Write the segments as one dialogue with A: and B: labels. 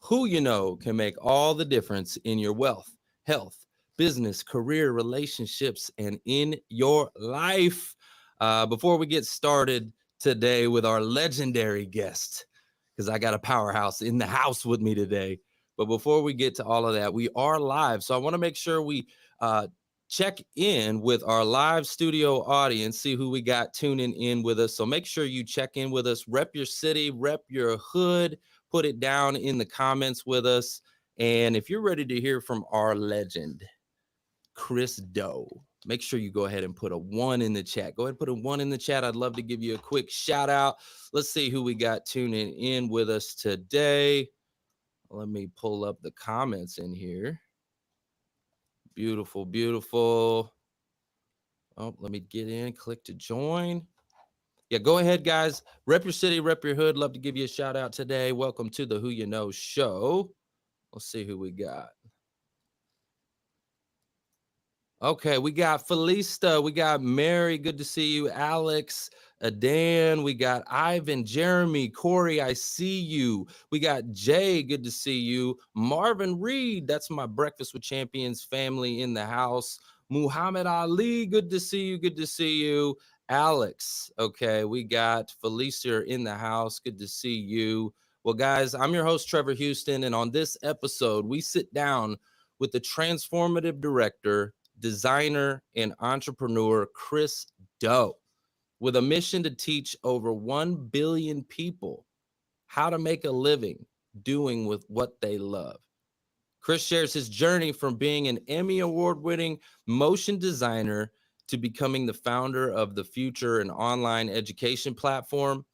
A: who you know can make all the difference in your wealth, health, business, career, relationships, and in your life. Before we get started today with our legendary guest, because I got a powerhouse in the house with me today. But before we get to all of that, we are live. So I want to make sure we uh, check in with our live studio audience, see who we got tuning in with us. So make sure you check in with us, rep your city, rep your hood, put it down in the comments with us. And if you're ready to hear from our legend, Chris Doe, make sure you go ahead and put a 1 in the chat. Go ahead and put a 1 in the chat. I'd love to give you a quick shout out. Let's see who we got tuning in with us today. Let me pull up the comments in here. Beautiful, beautiful. Oh, let me get in, click to join. Yeah, go ahead, guys. Rep your city, rep your hood. Love to give you a shout out today. Welcome to the Who You Know show. Let's see who we got. Okay, we got Felista, we got Mary, good to see you, Alex, Dan, we got Ivan, Jeremy, Corey, I see you. We got Jay, good to see you. Marvin Reed, that's my Breakfast with Champions family in the house. Muhammad Ali, good to see you, good to see you. Alex, okay, we got Felicia in the house, good to see you. Well, guys, I'm your host, Trevor Houston, and on this episode, we sit down with the transformative director, designer, and entrepreneur Chris Doe with a mission to teach over 1 billion people how to make a living doing with what they love. Chris shares his journey from being an Emmy award-winning motion designer to becoming the founder of the Futur, an online education platform.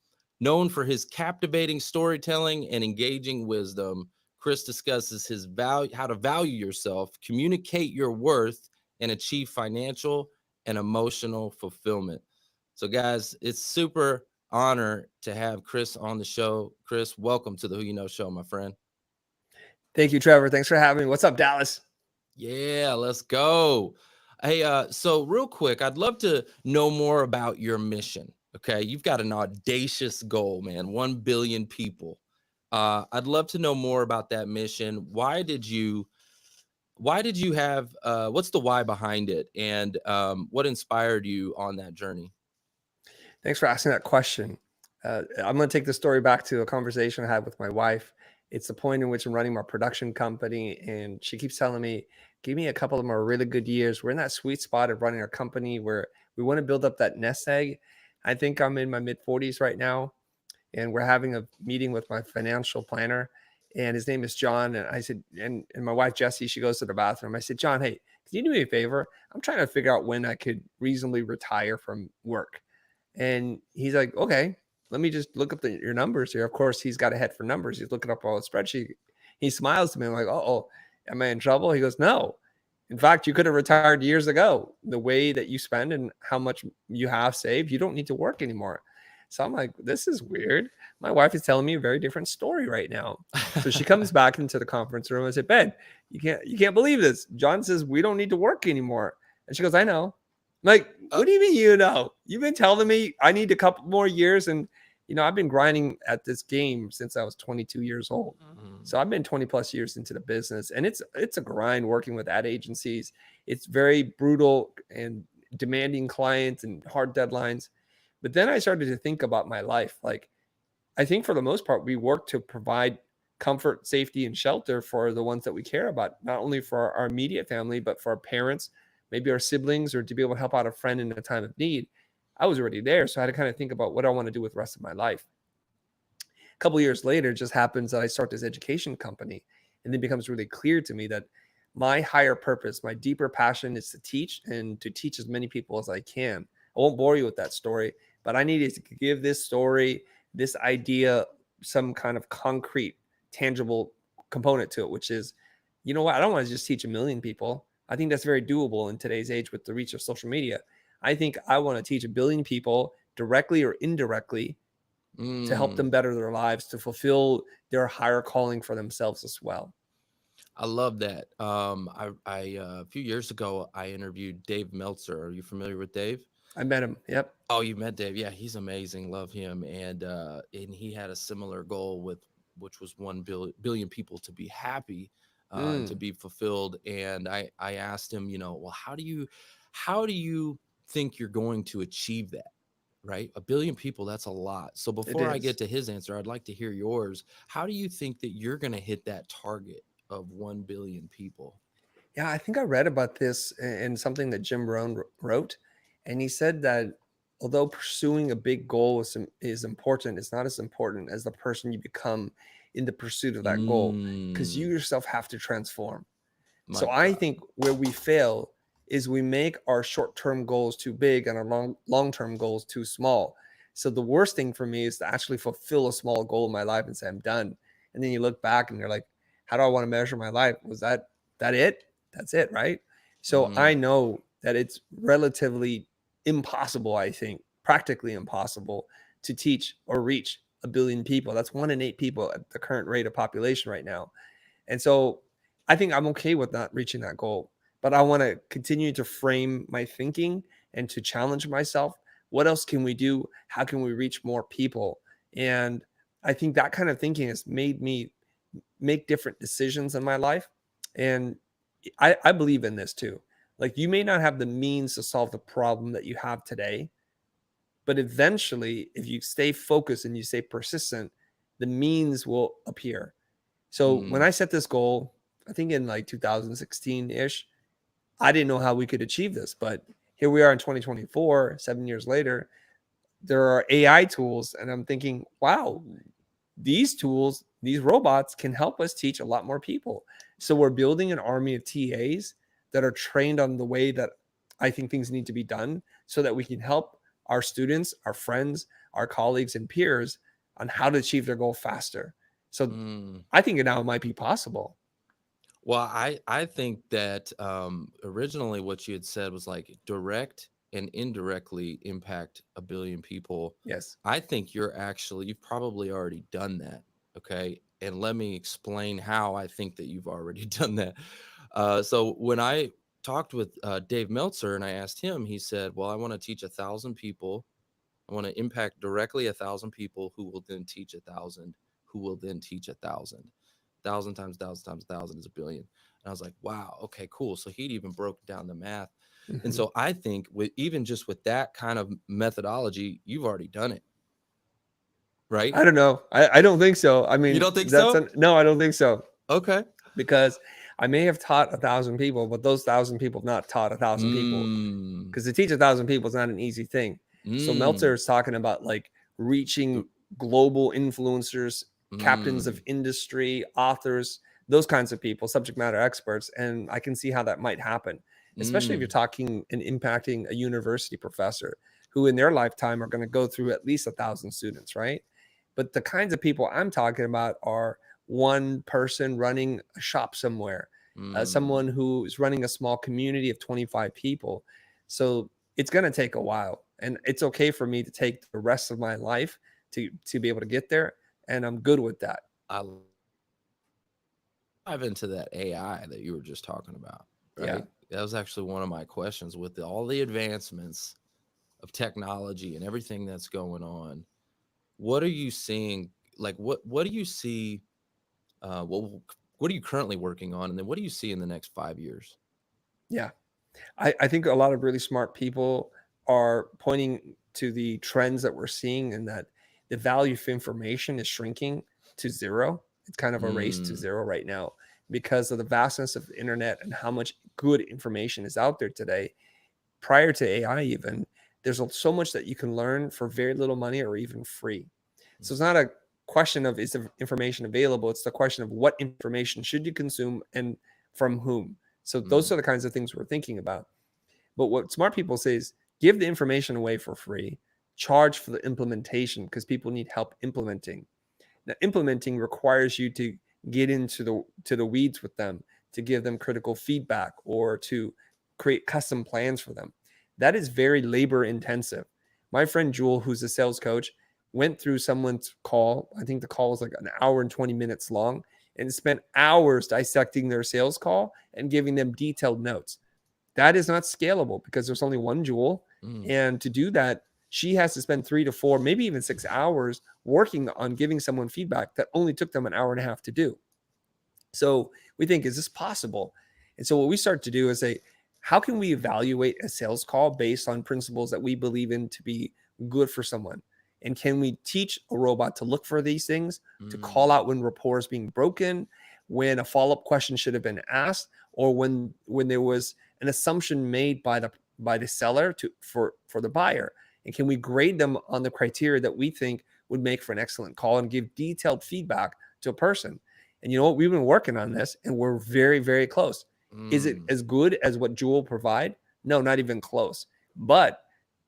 A: Known for his captivating storytelling and engaging wisdom, Chris discusses his value, how to value yourself, communicate your worth, and achieve financial and emotional fulfillment. So, guys, it's super honor to have Chris on the show. Chris, welcome to the Who You Know show, my friend.
B: Thank you, Trevor. Thanks for having me. What's up, Dallas?
A: Yeah, let's go. Hey, so real quick, I'd love to know more about your mission. Okay, you've got an audacious goal, man. 1 billion people. I'd love to know more about that mission. Why did you have? What's the why behind it, and what inspired you on that journey?
B: Thanks for asking that question. I'm going to take the story back to a conversation I had with my wife. It's the point in which I'm running my production company, and she keeps telling me, give me a couple of more really good years. We're in that sweet spot of running our company where we want to build up that nest egg. I think I'm in my mid 40s right now, and we're having a meeting with my financial planner, and his name is John. And I said, and my wife Jessie, she goes to the bathroom. I said, John, hey, can you do me a favor? I'm trying to figure out when I could reasonably retire from work. And he's like, okay, let me just look up your numbers here. Of course, he's got a head for numbers. He's looking up all the spreadsheet. He smiles to me. I'm like, oh, am I in trouble? He goes, no. In fact, you could have retired years ago. The way that you spend and how much you have saved, you don't need to work anymore. So I'm like, this is weird. My wife is telling me a very different story right now. So she comes back into the conference room. I said, Ben, you can't believe this. John says we don't need to work anymore. And she goes, I know. I'm like, what do you mean you know? You've been telling me I need a couple more years. And, I've been grinding at this game since I was 22 years old.
A: Mhm.
B: So I've been 20 plus years into the business, and it's a grind working with ad agencies. It's very brutal and demanding clients and hard deadlines. But then I started to think about my life. Like, I think for the most part, we work to provide comfort, safety, and shelter for the ones that we care about, not only for our immediate family, but for our parents, maybe our siblings, or to be able to help out a friend in a time of need. I was already there. So I had to kind of think about what I want to do with the rest of my life. A couple of years later, it just happens that I start this education company. And it becomes really clear to me that my higher purpose, my deeper passion is to teach and to teach as many people as I can. I won't bore you with that story, but I needed to give this story, this idea, some kind of concrete, tangible component to it, which is, you know what? I don't want to just teach a million people. I think that's very doable in today's age with the reach of social media. I think I want to teach a billion people directly or indirectly to help them
A: Mm,
B: better their lives, to fulfill their higher calling for themselves as well.
A: I love that. A few years ago, I interviewed Dave Meltzer. Are you familiar with Dave?
B: I met him. Yep.
A: Oh, you met Dave. Yeah, he's amazing. Love him. And he had a similar goal with which was 1 billion people to be happy and to
B: Mm,
A: be fulfilled. And I asked him, you know, well, how do you think you're going to achieve that? Right? 1 billion people, that's a lot. So
B: it
A: before I get
B: is.
A: to his answer, I'd like to hear yours. How do you think that you're going to hit that target of 1 billion people?
B: Yeah, I think I read about this in something that Jim Rohn wrote, and he said that although pursuing a big goal is important, it's not as important as the person you become in the pursuit of that goal, because you
A: Mm,
B: yourself have to transform.
A: my
B: So I
A: God.
B: think where we fail is we make our short-term goals too big and our long-term goals too small. So the worst thing for me is to actually fulfill a small goal in my life and say I'm done. And then you look back and you're like, how do I want to measure my life? Was that it? That's it, right? So
A: Mm,
B: I know that it's relatively impossible, I think, practically impossible to teach or reach 1 billion people. That's 1 in 8 people at the current rate of population right now. And so I think I'm okay with not reaching that goal, but I want to continue to frame my thinking and to challenge myself. What else can we do? How can we reach more people? And I think that kind of thinking has made me make different decisions in my life. And I believe in this too. Like you may not have the means to solve the problem that you have today, but eventually, if you stay focused and you stay persistent, the means will appear. So when
A: mm,
B: I set this goal, I think in like 2016 ish, I didn't know how we could achieve this, but here we are in 2024, 7 years later. There are AI tools, and I'm thinking, wow,
A: ooh,
B: these tools, these robots can help us teach a lot more people. So we're building an army of TAs that are trained on the way that I think things need to be done so that we can help our students, our friends, our colleagues, and peers on how to achieve their goal faster. So
A: mm.
B: I think now it might be possible.
A: Well, I think that originally what you had said was like direct and indirectly impact 1 billion people.
B: Yes.
A: I think you've probably already done that. Okay. And let me explain how I think that you've already done that. So when I talked with Dave Meltzer and I asked him, he said, well, I want to teach 1,000 people. I want to impact directly 1,000 people who will then teach 1,000, who will then teach 1,000. 1,000 times 1,000 times 1,000 is 1 billion. And I was like, wow, okay, cool. So he'd even broke down the math. And
B: Mhm.
A: so I think with even just with that kind of methodology, you've already done it, right?
B: I don't know. I don't think so. I
A: You
B: mean,
A: don't think so?
B: no, I don't think so,
A: Okay.
B: because I may have taught 1,000 people, but those 1,000 people have not taught 1,000 people,
A: Mm,
B: because to teach 1,000 people is not an easy thing. So Meltzer
A: mm,
B: is talking about like reaching
A: the-
B: global influencers, captains of
A: mm,
B: industry, authors, those kinds of people, subject matter experts. And I can see how that might happen, especially if you're
A: mm,
B: talking and impacting a university professor who in their lifetime are going to go through at least 1,000 students, right? But the kinds of people I'm talking about are one person running a shop somewhere,
A: mm.
B: someone who is running a small community of 25 people. So it's going to take a while, and it's okay for me to take the rest of my life to be able to get there, and I'm good with that.
A: I dive into that AI that you were just talking about,
B: Yeah.
A: right? That was actually one of my questions with all the advancements of technology and everything that's going on. What are you seeing? Like, what do you see? What are you currently working on, and then what do you see in the next 5 years?
B: Yeah. I think a lot of really smart people are pointing to the trends that we're seeing, and that the value of information is shrinking to zero. It's kind of a race to
A: Mm,
B: zero right now because of the vastness of the internet and how much good information is out there today. Prior to AI, even, there's so much that you can learn for very little money or even free. So it's not a question of is the information available, it's the question of what information should you consume and from whom. So those
A: mm,
B: are the kinds of things we're thinking about. But what smart people say is give the information away for free, charge for the implementation because people need help implementing. Now, implementing requires you to get into the weeds with them, to give them critical feedback, or to create custom plans for them. That is very labor intensive. My friend Jewel, who's a sales coach, went through someone's call. I think the call was like an hour and 20 minutes long, and spent hours dissecting their sales call and giving them detailed notes. That is not scalable because there's only one Jewel.
A: mm,
B: And to do that, she has to spend 3 to 4, maybe even 6 hours working on giving someone feedback that only took them an hour and a half to do. So we think, is this possible? And so what we start to do is say, how can we evaluate a sales call based on principles that we believe in to be good for someone? And can we teach a robot to look for these things, to call out when rapport is being broken, when a follow-up question should have been asked, or when there was an assumption made by the seller for the buyer? And can we grade them on the criteria that we think would make for an excellent call and give detailed feedback to a person? And you know what? We've been working on this and we're very, very close. Is it as good as what Jewel provide? No, not even close. But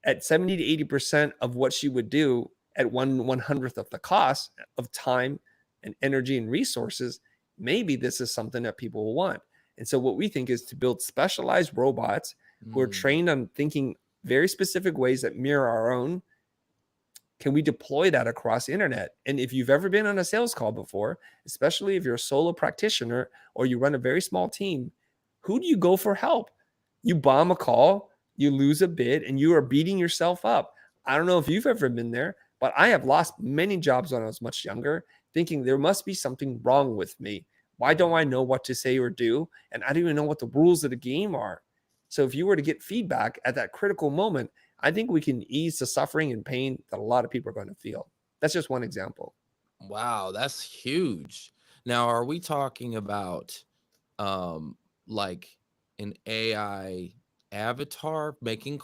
B: at 70 to 80% of what she would do at 1/100th of the cost of time and energy and resources, maybe this is something that people will want. And so what we think is to build specialized robots who are trained on thinking very specific ways that mirror our own. Can we deploy that across the internet? And if you've ever been on a sales call before, especially if you're a solo practitioner or you run a very small team, who do you go for help? You bomb a call, you lose a bid, and you are beating yourself up. I don't know if you've ever been there, but I have lost many jobs when I was much younger, thinking there must be something wrong with me. Why don't I know what to say or do? And I don't even know what the rules of the game are. So if you were to get feedback at that critical moment, I think we can ease the suffering and pain that a lot of people are going to feel. That's just one example.
A: Wow, that's huge. Now, are we talking about like an AI avatar making
B: No,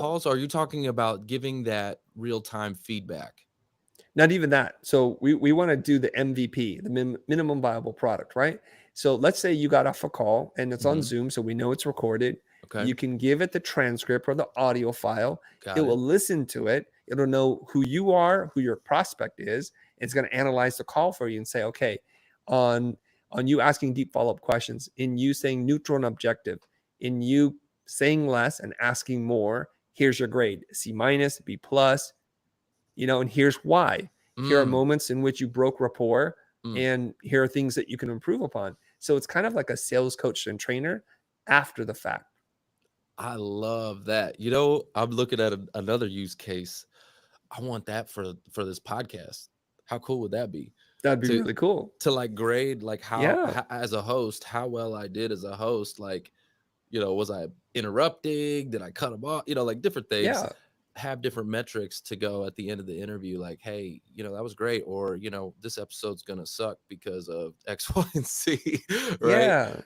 A: calls? Or are you talking about giving that real-time feedback?
B: not even that. So we want to do the MVP, the minimum viable product, right? So let's say you got off a call and it's on Zoom, so we know it's recorded.
A: Okay,
B: You can give it the transcript or the audio file. It
A: got
B: will
A: it.
B: listen to it. It'll know who you are, who your prospect is. It's going to analyze the call for you and say, okay, on you asking deep follow-up questions, in you saying neutral and objective, in you saying less and asking more, here's your grade: C minus, B plus, and here's why. Here are
A: Mm,
B: moments in which you broke rapport,
A: mm.
B: and here are things that you can improve upon. So it's kind of like a sales coach and trainer after the fact.
A: I love that. You know, I'm looking at another use case. I want that for this podcast. How cool would that be?
B: That'd be
A: To
B: really cool.
A: to like grade like
B: Yeah.
A: how as a host, how well I did as a host. Like, was I interrupting? Did I cut them off? Like different things.
B: Yeah.
A: Have different metrics to go at the end of the interview. Like, hey, that was great, or this episode's gonna suck because of X, Y, and Z. Right?
B: Yeah.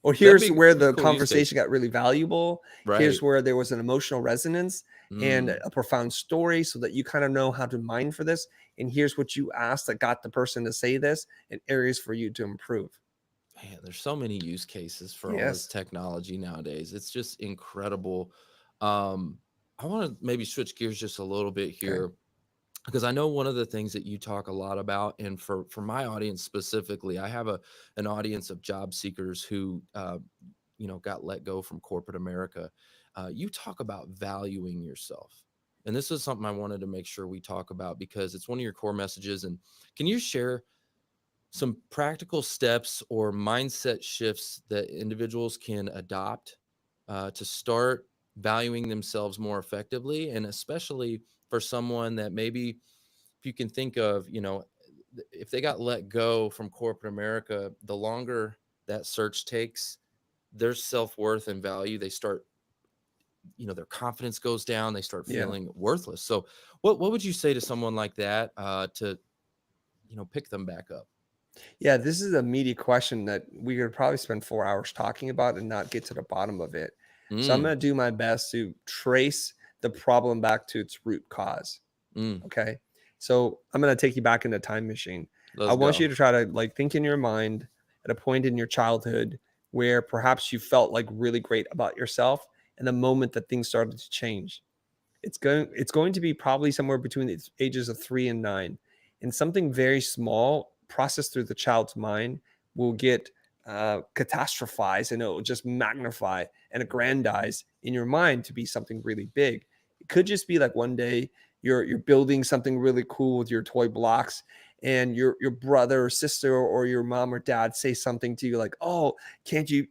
B: Or
A: That'd
B: here's
A: be
B: where
A: that'd be a
B: the
A: cool use case.
B: conversation got really valuable.
A: Right.
B: Here's where there was an emotional resonance and
A: Mm.
B: a profound story so that you kind of know how to mine for this. And here's what you asked that got the person to say this and areas for you to improve.
A: Man, there's so many use cases for all this
B: Yes.
A: technology nowadays. It's just incredible. Um, I want to maybe switch gears just a little bit
B: Okay.
A: here because I know one of the things that you talk a lot about, and for my audience specifically, I have an audience of job seekers who got let go from corporate America. You talk about valuing yourself, and this is something I wanted to make sure we talk about because it's one of your core messages. And can you share some practical steps or mindset shifts that individuals can adopt to start valuing themselves more effectively, and especially for someone that maybe, if you can think of, if they got let go from corporate America, the longer that search takes, their self-worth and value, they start, their confidence goes down, they start
B: Yeah.
A: feeling worthless. So what would you say to someone like that to pick them back up?
B: Yeah, this is a meaty question that we could probably spend 4 hours talking about and not get to the bottom of it. So I'm
A: Mm,
B: going to do my best to trace the problem back to its root cause.
A: mm,
B: Okay. So I'm going to take you back in a time machine. I
A: let's
B: want you
A: go.
B: to try to think in your mind at a point in your childhood where perhaps you felt like really great about yourself and the moment that things started to change. It's going to be probably somewhere between the ages of 3 and 9, and something very small processed through the child's mind will get catastrophized, and it will just magnify and aggrandize in your mind to be something really big. It could just be like one day you're building something really cool with your toy blocks, and your brother or sister or your mom or dad say something to you like, "Oh, can't you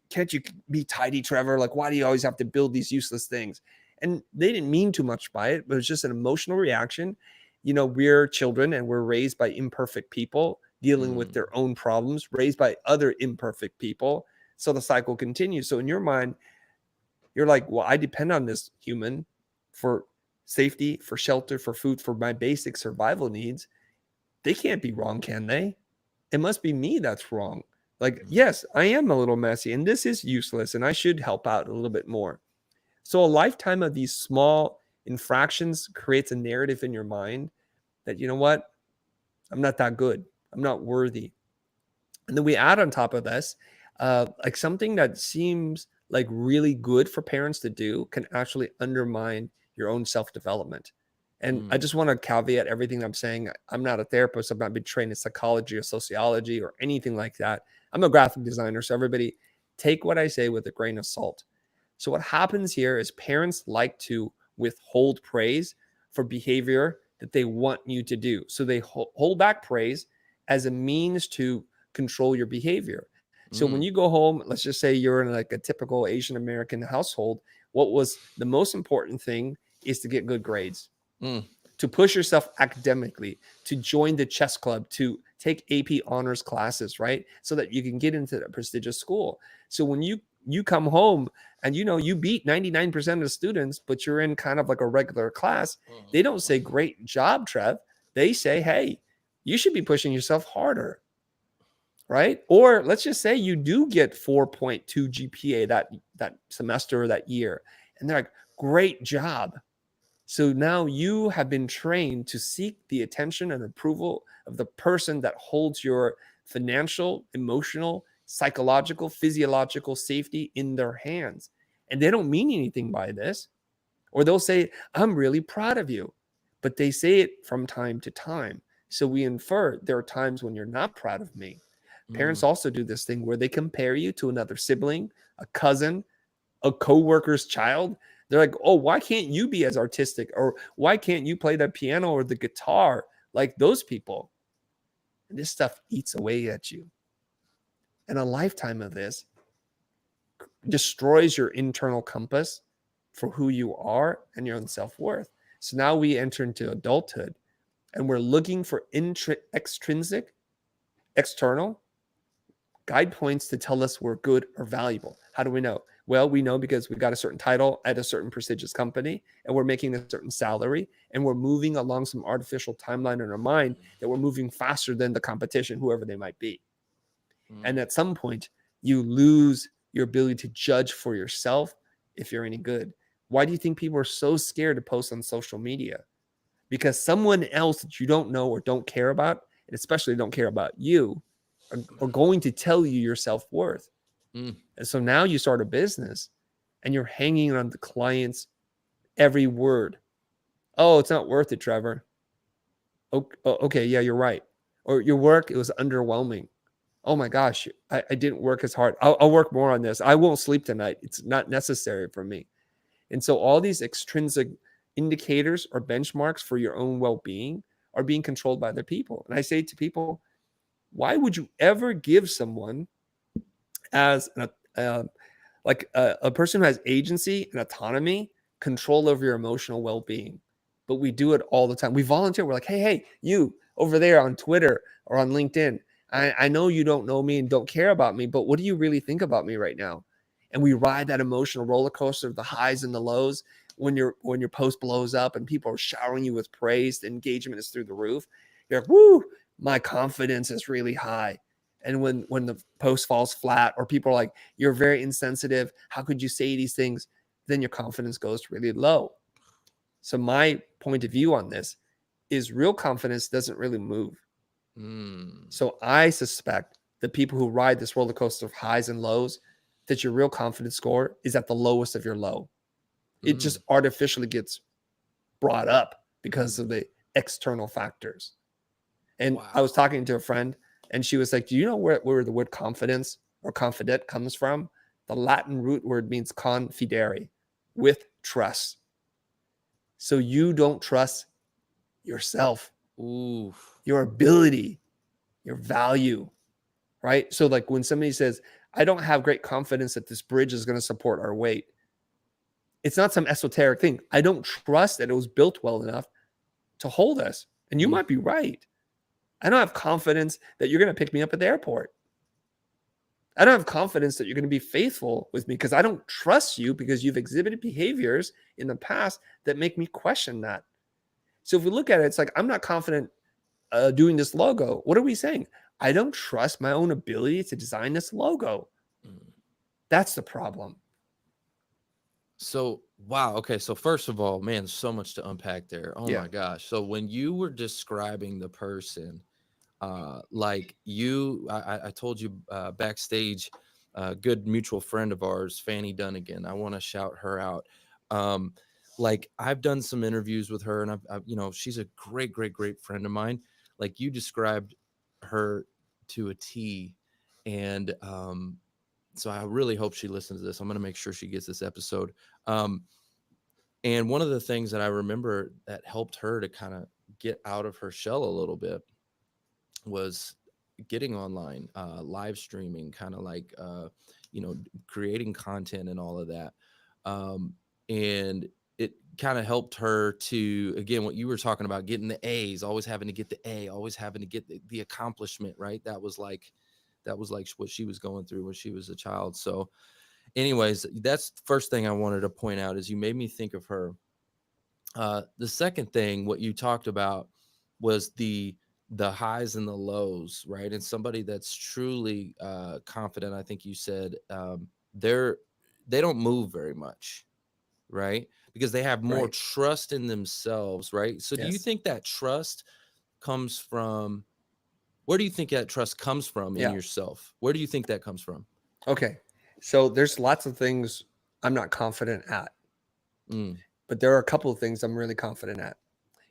B: be tidy, Trevor? Like, why do you always have to build these useless things?" And they didn't mean too much by it, but it was just an emotional reaction. We're children and we're raised by imperfect people dealing with
A: Mm.
B: their own problems, raised by other imperfect people. So the cycle continues. So in your mind, you're like, well, I depend on this human for safety, for shelter, for food, for my basic survival needs. They can't be wrong, can they? It must be me that's wrong. Like, yes, I am a little messy and this is useless and I should help out a little bit more. So a lifetime of these small infractions creates a narrative in your mind that, you know what? I'm not that good. I'm not worthy. And then we add on top of this, like something that seems like really good for parents to do can actually undermine your own self development. And I
A: Mm.
B: just want to caveat everything I'm saying. I'm not a therapist. I've not been trained in psychology or sociology or anything like that. I'm a graphic designer. So everybody take what I say with a grain of salt. So what happens here is parents like to withhold praise for behavior that they want you to do. So they hold back praise as a means to control your behavior. So when
A: Mm.
B: you go home, let's just say you're in like a typical Asian American household, what was the most important thing is to get good grades,
A: Mm.
B: to push yourself academically, to join the chess club, to take AP honors classes, right? So that you can get into that prestigious school. So when you come home and you beat 99% of the students, but you're in kind of like a regular class, they don't say great job, Trev. They say, hey, you should be pushing yourself harder, right? Or let's just say you do get 4.2 GPA that semester or that year, and they're like, great job. So now you have been trained to seek the attention and approval of the person that holds your financial, emotional, psychological, physiological safety in their hands. And they don't mean anything by this. Or they'll say, I'm really proud of you. But they say it from time to time. So we infer there are times when you're not proud of me. Parents
A: Mm.
B: also do this thing where they compare you to another sibling, a cousin, a coworker's child. They're like, oh, why can't you be as artistic? Or why can't you play the piano or the guitar like those people? And this stuff eats away at you. And a lifetime of this destroys your internal compass for who you are and your own self-worth. So now we enter into adulthood and we're looking for extrinsic, external guide points to tell us we're good or valuable. How do we know? Well, we know because we got a certain title at a certain prestigious company and we're making a certain salary and we're moving along some artificial timeline in our mind that we're moving faster than the competition, whoever they might be.
A: Mm.
B: And at some point, you lose your ability to judge for yourself if you're any good. Why do you think people are so scared to post on social media? Because someone else that you don't know or don't care about, and especially don't care about you, are going to tell you your self-worth.
A: Mm.
B: And so now you start a business and you're hanging on the client's every word. Oh, it's not worth it, Trevor. Okay, yeah, you're right. Or your work, it was underwhelming. Oh my gosh, I didn't work as hard. I'll work more on this. I won't sleep tonight. It's not necessary for me. And so all these extrinsic indicators or benchmarks for your own well-being are being controlled by other people. And I say to people, why would you ever give someone as a person who has agency and autonomy, control over your emotional well-being? But we do it all the time. We volunteer. We're like, hey, you over there on Twitter or on LinkedIn, I know you don't know me and don't care about me, but what do you really think about me right now? And we ride that emotional roller coaster of the highs and the lows. When your post blows up and people are showering you with praise, the engagement is through the roof. You're like, woo, my confidence is really high. And when the post falls flat or people are like, you're very insensitive, how could you say these things? Then your confidence goes really low. So my point of view on this is real confidence doesn't really move.
A: Mm.
B: So I suspect the people who ride this roller coaster of highs and lows, that your real confidence score is at the lowest of your low. It just
A: Mm.
B: artificially gets brought up because of the external factors. And I was
A: Wow.
B: talking to a friend and she was like, do you know where the word confidence or confident comes from? The Latin root word means confidere, with trust. So you don't trust yourself,
A: Oof.
B: your ability, your value, right? So like when somebody says, I don't have great confidence that this bridge is going to support our weight. It's not some esoteric thing. I don't trust that it was built well enough to hold us. And you
A: Mm.
B: might be right. I don't have confidence that you're going to pick me up at the airport. I don't have confidence that you're going to be faithful with me because I don't trust you because you've exhibited behaviors in the past that make me question that. So if we look at it, it's like, I'm not confident doing this logo. What are we saying? I don't trust my own ability to design this logo.
A: Mm.
B: That's the problem.
A: So, wow. Okay. So, first of all, man, so much to unpack there. Oh
B: Yeah.
A: my gosh. So, when you were describing the person, like you, I told you backstage, good mutual friend of ours, Fanny Dunnigan. I want to shout her out. Um, like I've done some interviews with her, and she's a great, great, great friend of mine. Like you described her to a T, and so I really hope she listens to this. I'm going to make sure she gets this episode. Um, and one of the things that I remember that helped her to kind of get out of her shell a little bit was getting online, live streaming, kind of like, creating content and all of that. And it kind of helped her to, again, what you were talking about, getting the A's, always having to get the A, always having to get the accomplishment, right? That was like what she was going through when she was a child. So anyways, that's the first thing I wanted to point out is you made me think of her. The second thing, what you talked about was the highs and the lows, right? And somebody that's truly confident, I think you said, they're they don't move very much, right? Because they have more
B: Right.
A: trust in themselves, right? So do you
B: Yes.
A: think that trust comes from where do you think that trust comes from in
B: Yeah.
A: yourself? Where do you think that comes from?
B: Okay. So there's lots of things I'm not confident at,
A: Mm,
B: but there are a couple of things I'm really confident at.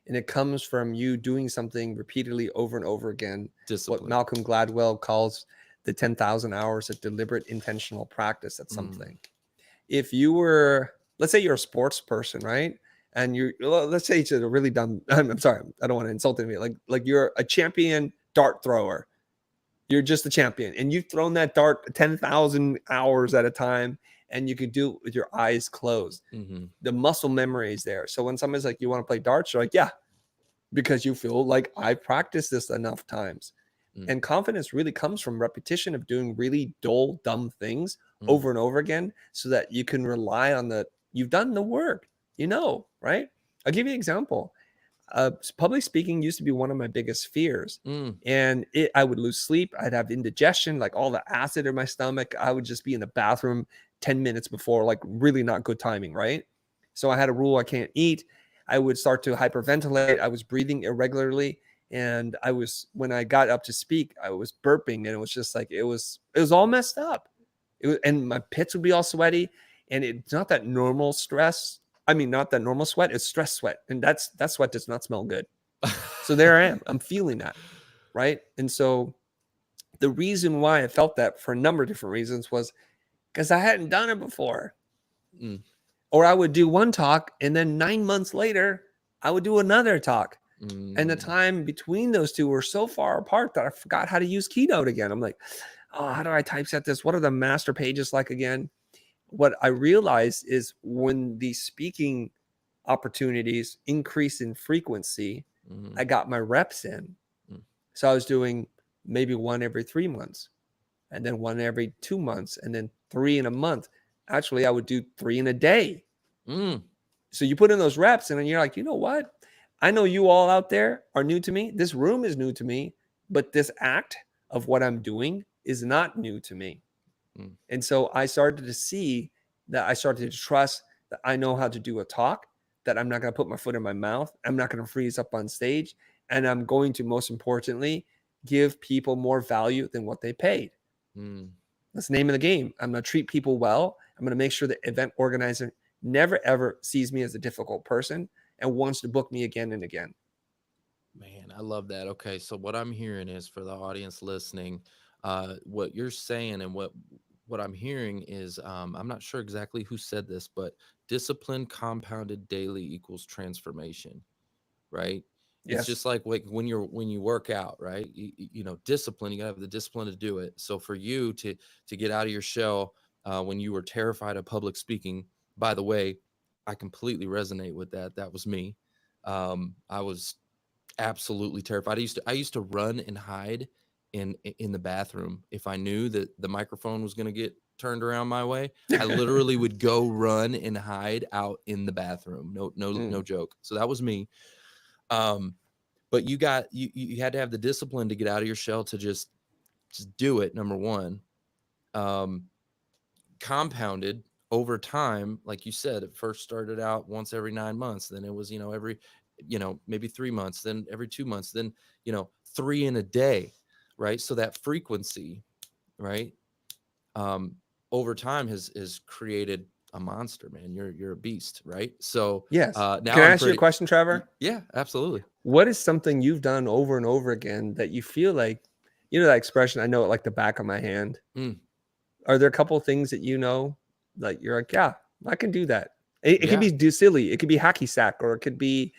B: And it comes from you doing something repeatedly over and over again, what
A: discipline.
B: Malcolm Gladwell calls the 10,000 hours of deliberate intentional practice at
A: Mm,
B: something. If you were, let's say you're a sports person, right? And let's say it's a really dumb, I'm sorry, I don't want to insult anybody. Like you're a champion dart thrower. You're just a champion and you've thrown that dart 10,000 hours at a time and you can do it with your eyes closed.
A: mhm,
B: The muscle memory is there. So when somebody's like, you want to play darts? You're like, yeah, because you feel like I've practiced this enough times.
A: mm,
B: And confidence really comes from repetition of doing really dull, dumb things
A: mm,
B: over and over again so that you can rely on you've done the work, right? I'll give you an example. Public speaking used to be one of my biggest fears.
A: mm,
B: And I would lose sleep. I'd have indigestion, like all the acid in my stomach. I would just be in the bathroom 10 minutes before, like really not good timing, right? So I had a rule I can't eat. I would start to hyperventilate. I was breathing irregularly. And when I got up to speak, I was burping and it was just like, it was all messed up. And my pits would be all sweaty. And it's not that normal stress. I mean, not that normal sweat, it's stress sweat. And that sweat does not smell good. So there I am. I'm feeling that. Right. And so the reason why I felt that for a number of different reasons was because I hadn't done it before.
A: mm,
B: Or I would do one talk and then 9 months later, I would do another talk. And the
A: mm.
B: time between those two were so far apart that I forgot how to use Keynote again. I'm like, oh, how do I typeset this? What are the master pages like again? What I realized is when these speaking opportunities increase in frequency,
A: Mhm,
B: I got my reps in.
A: mm,
B: So I was doing maybe one every 3 months and then one every 2 months and then three in a month. Actually, I would do three in a day.
A: mm,
B: So you put in those reps and then you're like, you know what? I know you all out there are new to me. This room is new to me, but this act of what I'm doing is not new to me.
A: mm,
B: And so I started to see that I started to trust that I know how to do a talk, that I'm not going to put my foot in my mouth. I'm not going to freeze up on stage. And I'm going to, most importantly, give people more value than what they paid.
A: mm.
B: That's the name of the game. I'm going to treat people well. I'm going to make sure the event organizer never, ever sees me as a difficult person and wants to book me again and again.
A: Man, I love that. Okay, so what I'm hearing is for the audience listening, what you're saying and what I'm hearing is, I'm not sure exactly who said this, but discipline compounded daily equals transformation, right? It's
B: Yes.
A: just like when you work out, right? Discipline. You gotta have the discipline to do it. So for you to get out of your shell when you were terrified of public speaking, by the way, I completely resonate with that. That was me. I was absolutely terrified. I used to run and hide in the bathroom if I knew that the microphone was going to get turned around my way. I literally would go run and hide out in the bathroom. No joke. So that was me. Um, but you had to have the discipline to get out of your shell to just do it. Number one, um, compounded over time. Like you said, it first started out once every 9 months. Then it was, every, maybe 3 months, then every 2 months, then, 3 in a day. Right. So that frequency, right. Um, over time has created a monster, man. You're a beast. Right. So,
B: Yes.
A: now
B: Can I
A: I'm
B: ask you a
A: pretty,
B: question, Trevor?
A: yeah, absolutely.
B: What is something you've done over and over again that you feel like, that expression, I know it like the back of my hand.
A: Mm,
B: Are there a couple of things that like you're like, yeah, I can do that. It could
A: yeah.
B: be silly. It could be hacky sack, or it could be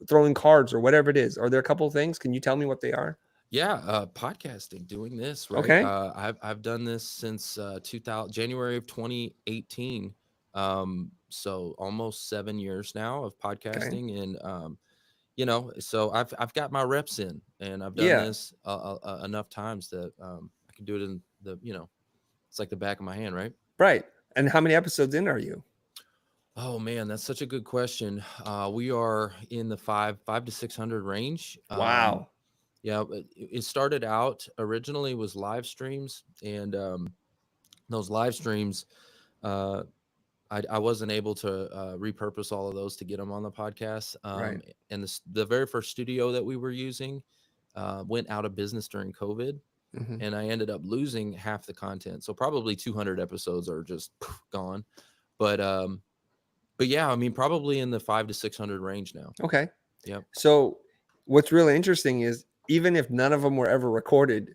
B: throwing cards or whatever it is. Are there a couple of things? Can you tell me what they are?
A: Yeah, podcasting, doing this, right?
B: Okay.
A: I've done this since 2000 January of 2018. So almost 7 years now of
B: Okay.
A: podcasting, and so I've got my reps in, and I've done
B: Yeah.
A: this enough times that I can do it in it's like the back of my hand, right?
B: Right. And how many episodes in are you?
A: Oh man, that's such a good question. We are in the five to 600 range.
B: Wow.
A: Yeah, it started out originally was live streams, and those live streams, uh, I wasn't able to repurpose all of those to get them on the podcast.
B: Right.
A: And the very first studio that we were using went out of business during COVID,
B: Mm-hmm.
A: and I ended up losing half the content. So probably 200 episodes are just gone. But yeah, I mean, probably in the 5 to 600 range now.
B: Okay.
A: Yep.
B: So what's really interesting is even if none of them were ever recorded,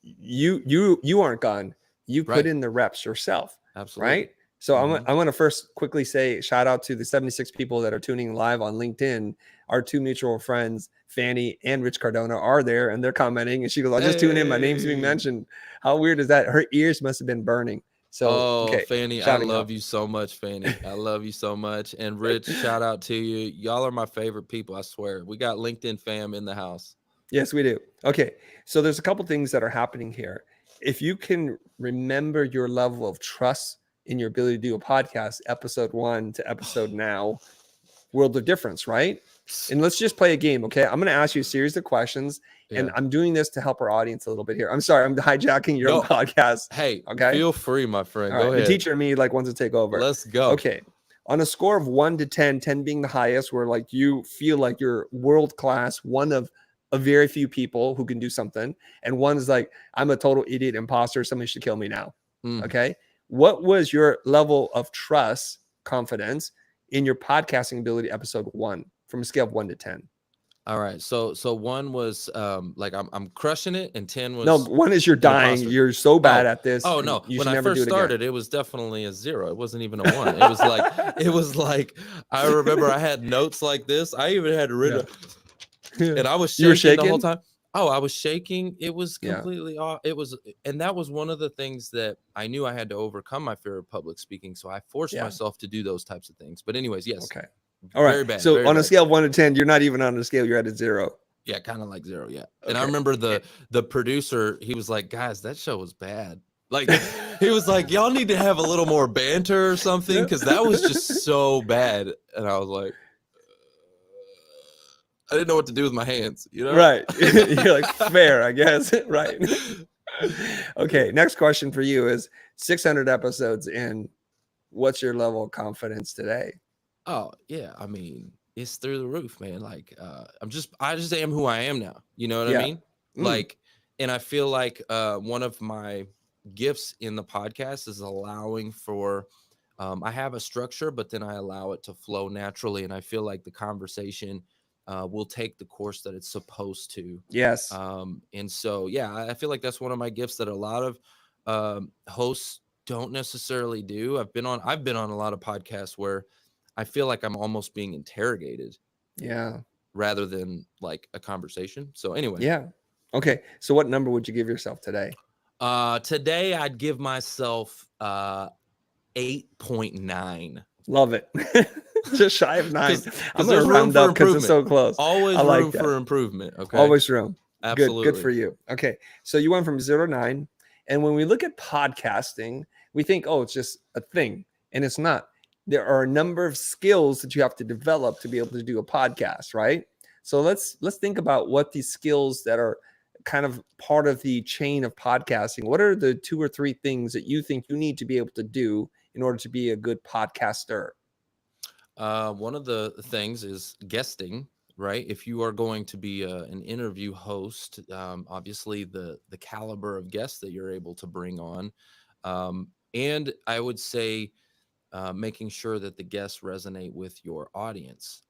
B: you aren't gone. You put
A: Right.
B: in the reps yourself.
A: Absolutely.
B: Right. So
A: Mhm.
B: I'm going to first quickly say shout out to the 76 people that are tuning live on LinkedIn. Our two mutual friends, Fanny and Rich Cardona, are there and they're commenting. And she goes, I'll just tune in. My name's being
A: Hey.
B: mentioned. How weird is that? Her ears must have been burning. So,
A: Oh,
B: okay.
A: Fanny, I
B: Shouting
A: love
B: out.
A: you so much, Fanny. I love you so much. And Rich, shout out to you. Y'all are my favorite people, I swear. We got LinkedIn fam in the house.
B: Yes, we do. Okay. So there's a couple things that are happening here. If you can remember your level of trust in your ability to do a podcast, episode 1 to episode now, world of difference, right? And let's just play a game, okay? I'm going to ask you a series of questions, and
A: Yeah.
B: I'm doing this to help our audience a little bit here. I'm sorry, I'm hijacking your own
A: No,
B: podcast.
A: hey,
B: Okay.
A: feel free, my friend.
B: All
A: Go
B: right.
A: ahead.
B: The teacher in me like wants to take over.
A: Let's go.
B: Okay. On a score of 1 to 10, 10 being the highest, where like you feel like you're world class, one of a very few people who can do something, and one is like, I'm a total idiot imposter. Somebody should kill me now.
A: Mm.
B: Okay. What was your level of trust, confidence in your podcasting ability, episode 1, from a scale of 1 to 10?
A: All right. So 1 was like I'm crushing it, and 10 was
B: No, 1 is you're dying.
A: imposter.
B: You're so bad at this.
A: Oh
B: and
A: no!
B: You
A: When
B: should
A: I
B: never do
A: first
B: it again.
A: started, it was definitely a 0. It wasn't even a 1. It was like I remember I had notes like this. I even had written, and I was
B: You were
A: shaking the whole
B: shaking?
A: time. Oh, I was shaking. It was
B: Yeah.
A: completely off. It was, and that was one of the things that I knew I had to overcome my fear of public speaking. So I forced
B: Yeah.
A: myself to do those types of things. But anyways, yes.
B: Okay. All right.
A: Very bad.
B: So
A: very
B: on a
A: bad.
B: scale of 1 to 10, you're not even on a scale. You're at a 0.
A: Yeah, kind of like 0. Yeah. And I
B: Okay.
A: remember the producer, he was like, guys, that show was bad. Like he was like, y'all need to have a little more banter or something, because that was just so bad. And I was like, I didn't know what to do with my hands, you know?
B: Right. You're like, fair, I guess. Right. Okay. Next question for you is 600 episodes in. What's your level of confidence today?
A: Oh, yeah. I mean, it's through the roof, man. Like, I just am who I am now. You know what I
B: Yeah.
A: mean? Like, and I feel like one of my gifts in the podcast is allowing for, I have a structure, but then I allow it to flow naturally. And I feel like the conversation will take the course that it's supposed to.
B: Yes.
A: And so, yeah, I feel like that's one of my gifts that a lot of hosts don't necessarily do. I've been on a lot of podcasts where I feel like I'm almost being interrogated.
B: Yeah.
A: Rather than like a conversation. So anyway.
B: Yeah. Okay. So what number would you give yourself today?
A: Today I'd give myself 8.9.
B: Love it. Just shy of 9. I'm
A: Because
B: gonna
A: there's room
B: round
A: for
B: up because it's
A: improvement.
B: so close. I
A: Always
B: like
A: room
B: that.
A: for improvement. Okay.
B: Always room. Good
A: Absolutely.
B: for you. Okay. So you went from 0 to 9. And when we look at podcasting, we think, oh, it's just a thing. And it's not. There are a number of skills that you have to develop to be able to do a podcast, right? So let's think about what these skills that are kind of part of the chain of podcasting. What are the 2 or 3 things that you think you need to be able to do in order to be a good podcaster?
A: One of the things is guesting, right? If you are going to be an interview host, obviously the caliber of guests that you're able to bring on, and I would say making sure that the guests resonate with your audience,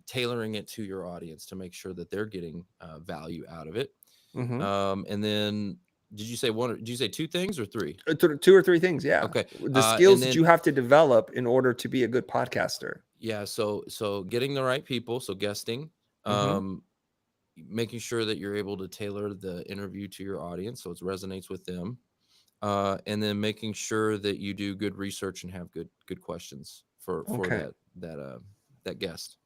A: tailoring it to your audience to make sure that they're getting value out of it.
B: Mm-hmm.
A: And then, did you say one? Did you say two things or three?
B: 2 or 3 things, yeah.
A: Okay,
B: The skills
A: and
B: that
A: then
B: you have to develop in order to be a good podcaster.
A: yeah, so getting the right people, so guesting,
B: Mm-hmm.
A: um, making sure that you're able to tailor the interview to your audience so it resonates with them, and then making sure that you do good research and have good questions for
B: Okay.
A: that guest.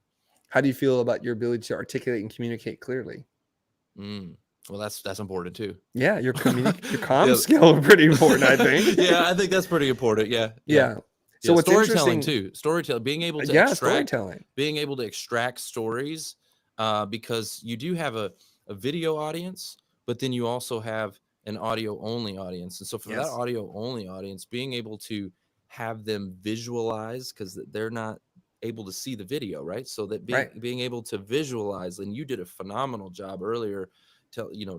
B: How do you feel about your ability to articulate and communicate clearly?
A: Mm. Well, that's important too.
B: Yeah, your comm
A: Yeah.
B: skill are pretty important, I think.
A: Yeah, I think that's pretty important. Yeah, yeah.
B: Yeah. So
A: Yeah,
B: what's
A: storytelling
B: interesting,
A: too. Storytelling,
B: yeah, storytelling.
A: being able to extract stories, because you do have a video audience, but then you also have an audio only audience. And so for that
B: Yes.
A: audio only audience, being able to have them visualize, because they're not able to see the video, right? So that
B: Right.
A: being able to visualize, and you did a phenomenal job earlier,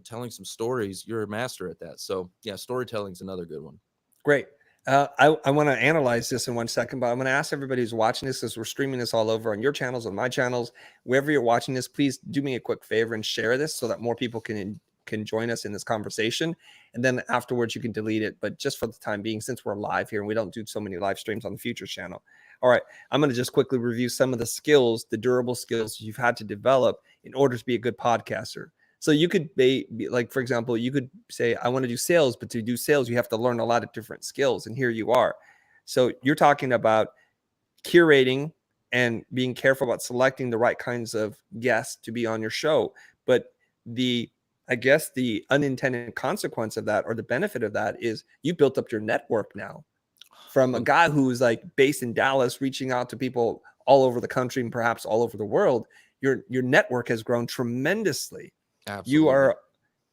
A: telling some stories. You're a master at that. So yeah, storytelling's another good one.
B: Great. I want to analyze this in 1 second, but I'm going to ask everybody who's watching this, as we're streaming this all over on your channels, on my channels, wherever you're watching this, please do me a quick favor and share this so that more people can join us in this conversation. And then afterwards, you can delete it. But just for the time being, since we're live here and we don't do so many live streams on the Future channel. All right, I'm going to just quickly review some of the skills, the durable skills you've had to develop in order to be a good podcaster. So you could be like, for example, you could say, I want to do sales, but to do sales, you have to learn a lot of different skills. And here you are. So you're talking about curating and being careful about selecting the right kinds of guests to be on your show. But I guess the unintended consequence of that, or the benefit of that, is you built up your network now from a
A: Well,
B: guy who's like based in Dallas, reaching out to people all over the country and perhaps all over the world. Your network has grown tremendously. You
A: absolutely.
B: are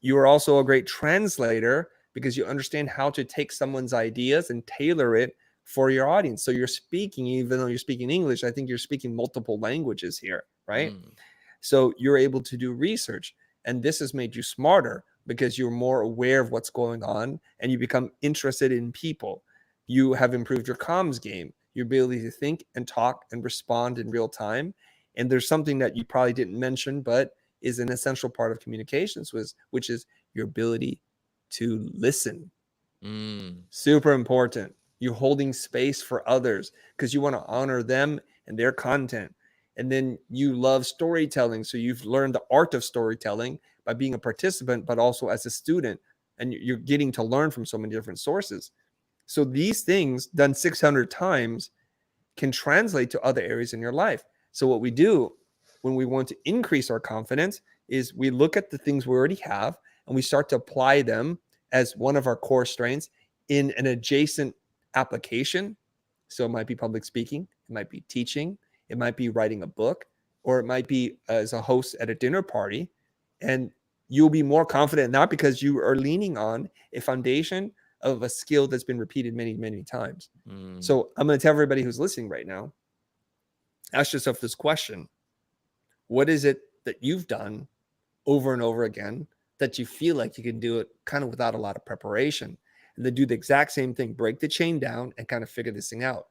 B: you are also a great translator because you understand how to take someone's ideas and tailor it for your audience. So you're speaking, even though you're speaking English, I think you're speaking multiple languages here, right?
A: Mm,
B: So you're able to do research. And this has made you smarter because you're more aware of what's going on and you become interested in people. You have improved your comms game, your ability to think and talk and respond in real time. And there's something that you probably didn't mention, but is an essential part of communications, which is your ability to listen.
A: mm,
B: Super important. You're holding space for others because you want to honor them and their content. And then you love storytelling. So you've learned the art of storytelling by being a participant, but also as a student. And you're getting to learn from so many different sources. So these things done 600 times can translate to other areas in your life. So what we do when we want to increase our confidence is we look at the things we already have and we start to apply them as one of our core strengths in an adjacent application. So it might be public speaking, it might be teaching, it might be writing a book, or it might be as a host at a dinner party. And you'll be more confident, not because you are leaning on a foundation of a skill that's been repeated many, many times.
A: mm.
B: So I'm going to tell everybody who's listening right now, ask yourself this question. What is it that you've done over and over again that you feel like you can do it kind of without a lot of preparation? And then do the exact same thing, break the chain down and kind of figure this thing out.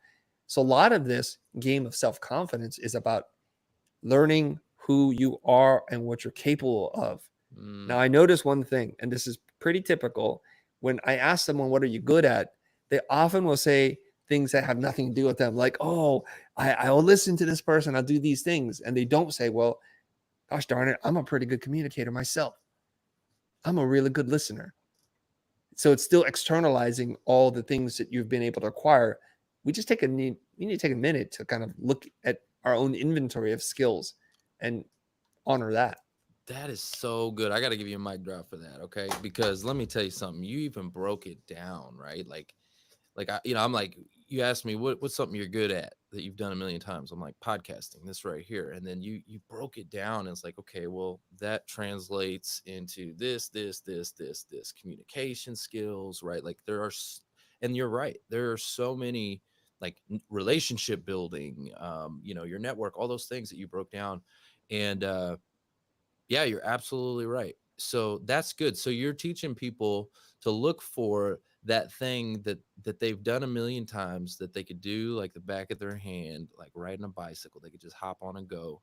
B: So a lot of this game of self-confidence is about learning who you are and what you're capable of. Now,
A: Mm.
B: I notice one thing, and this is pretty typical. When I ask someone, what are you good at? They often will say things that have nothing to do with them. Like, oh, I'll listen to this person. I'll do these things. And they don't say, well, gosh darn it, I'm a pretty good communicator myself. I'm a really good listener. So it's still externalizing all the things that you've been able to acquire we just we need to take a minute to kind of look at our own inventory of skills and honor that.
A: That is so good. I got to give you a mic drop for that, okay? Because let me tell you something. You even broke it down, right? Like I'm like, you asked me what's something you're good at that you've done a million times. I'm like, podcasting, this right here. And then you broke it down, and it's like, okay, well, that translates into this communication skills, right? Like and you're right. There are so many, like, relationship building, your network, all those things that you broke down. And yeah, you're absolutely right. So that's good. So you're teaching people to look for that thing that they've done a million times that they could do like the back of their hand, like riding a bicycle. They could just hop on and go,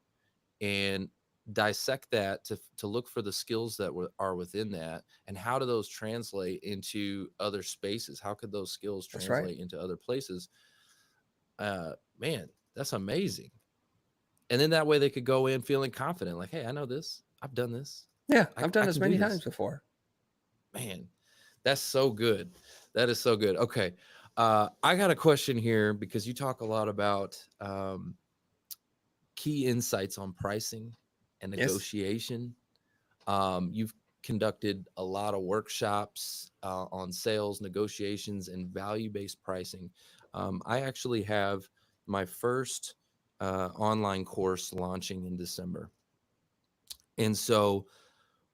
A: and dissect that to look for the skills that are within that, and how do those translate into other spaces? How could those skills
B: That's right.
A: translate into other places? Man, that's amazing. And then that way they could go in feeling confident, like, hey, I know this. I've done this.
B: Yeah,
A: I,
B: I've done
A: I
B: this
A: can do
B: many times
A: this.
B: before.
A: Man, that's so good. That is so good. Okay. I got a question here because you talk a lot about key insights on pricing and
B: Yes.
A: negotiation. You've conducted a lot of workshops on sales, negotiations, and value based pricing. I actually have my first online course launching in December. And so,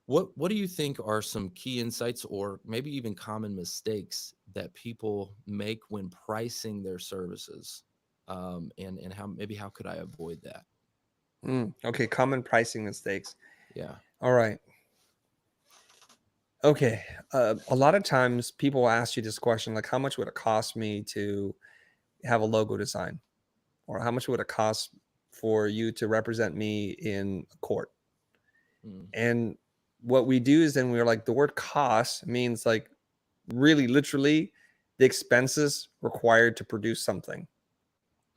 A: what do you think are some key insights, or maybe even common mistakes that people make when pricing their services? And how could I avoid that?
B: Okay, common pricing mistakes.
A: Yeah.
B: All right. Okay. A lot of times people ask you this question, like, how much would it cost me to have a logo design? Or how much would it cost for you to represent me in a court?
A: Mm,
B: And what we do is then we're like, the word cost means like really literally the expenses required to produce something.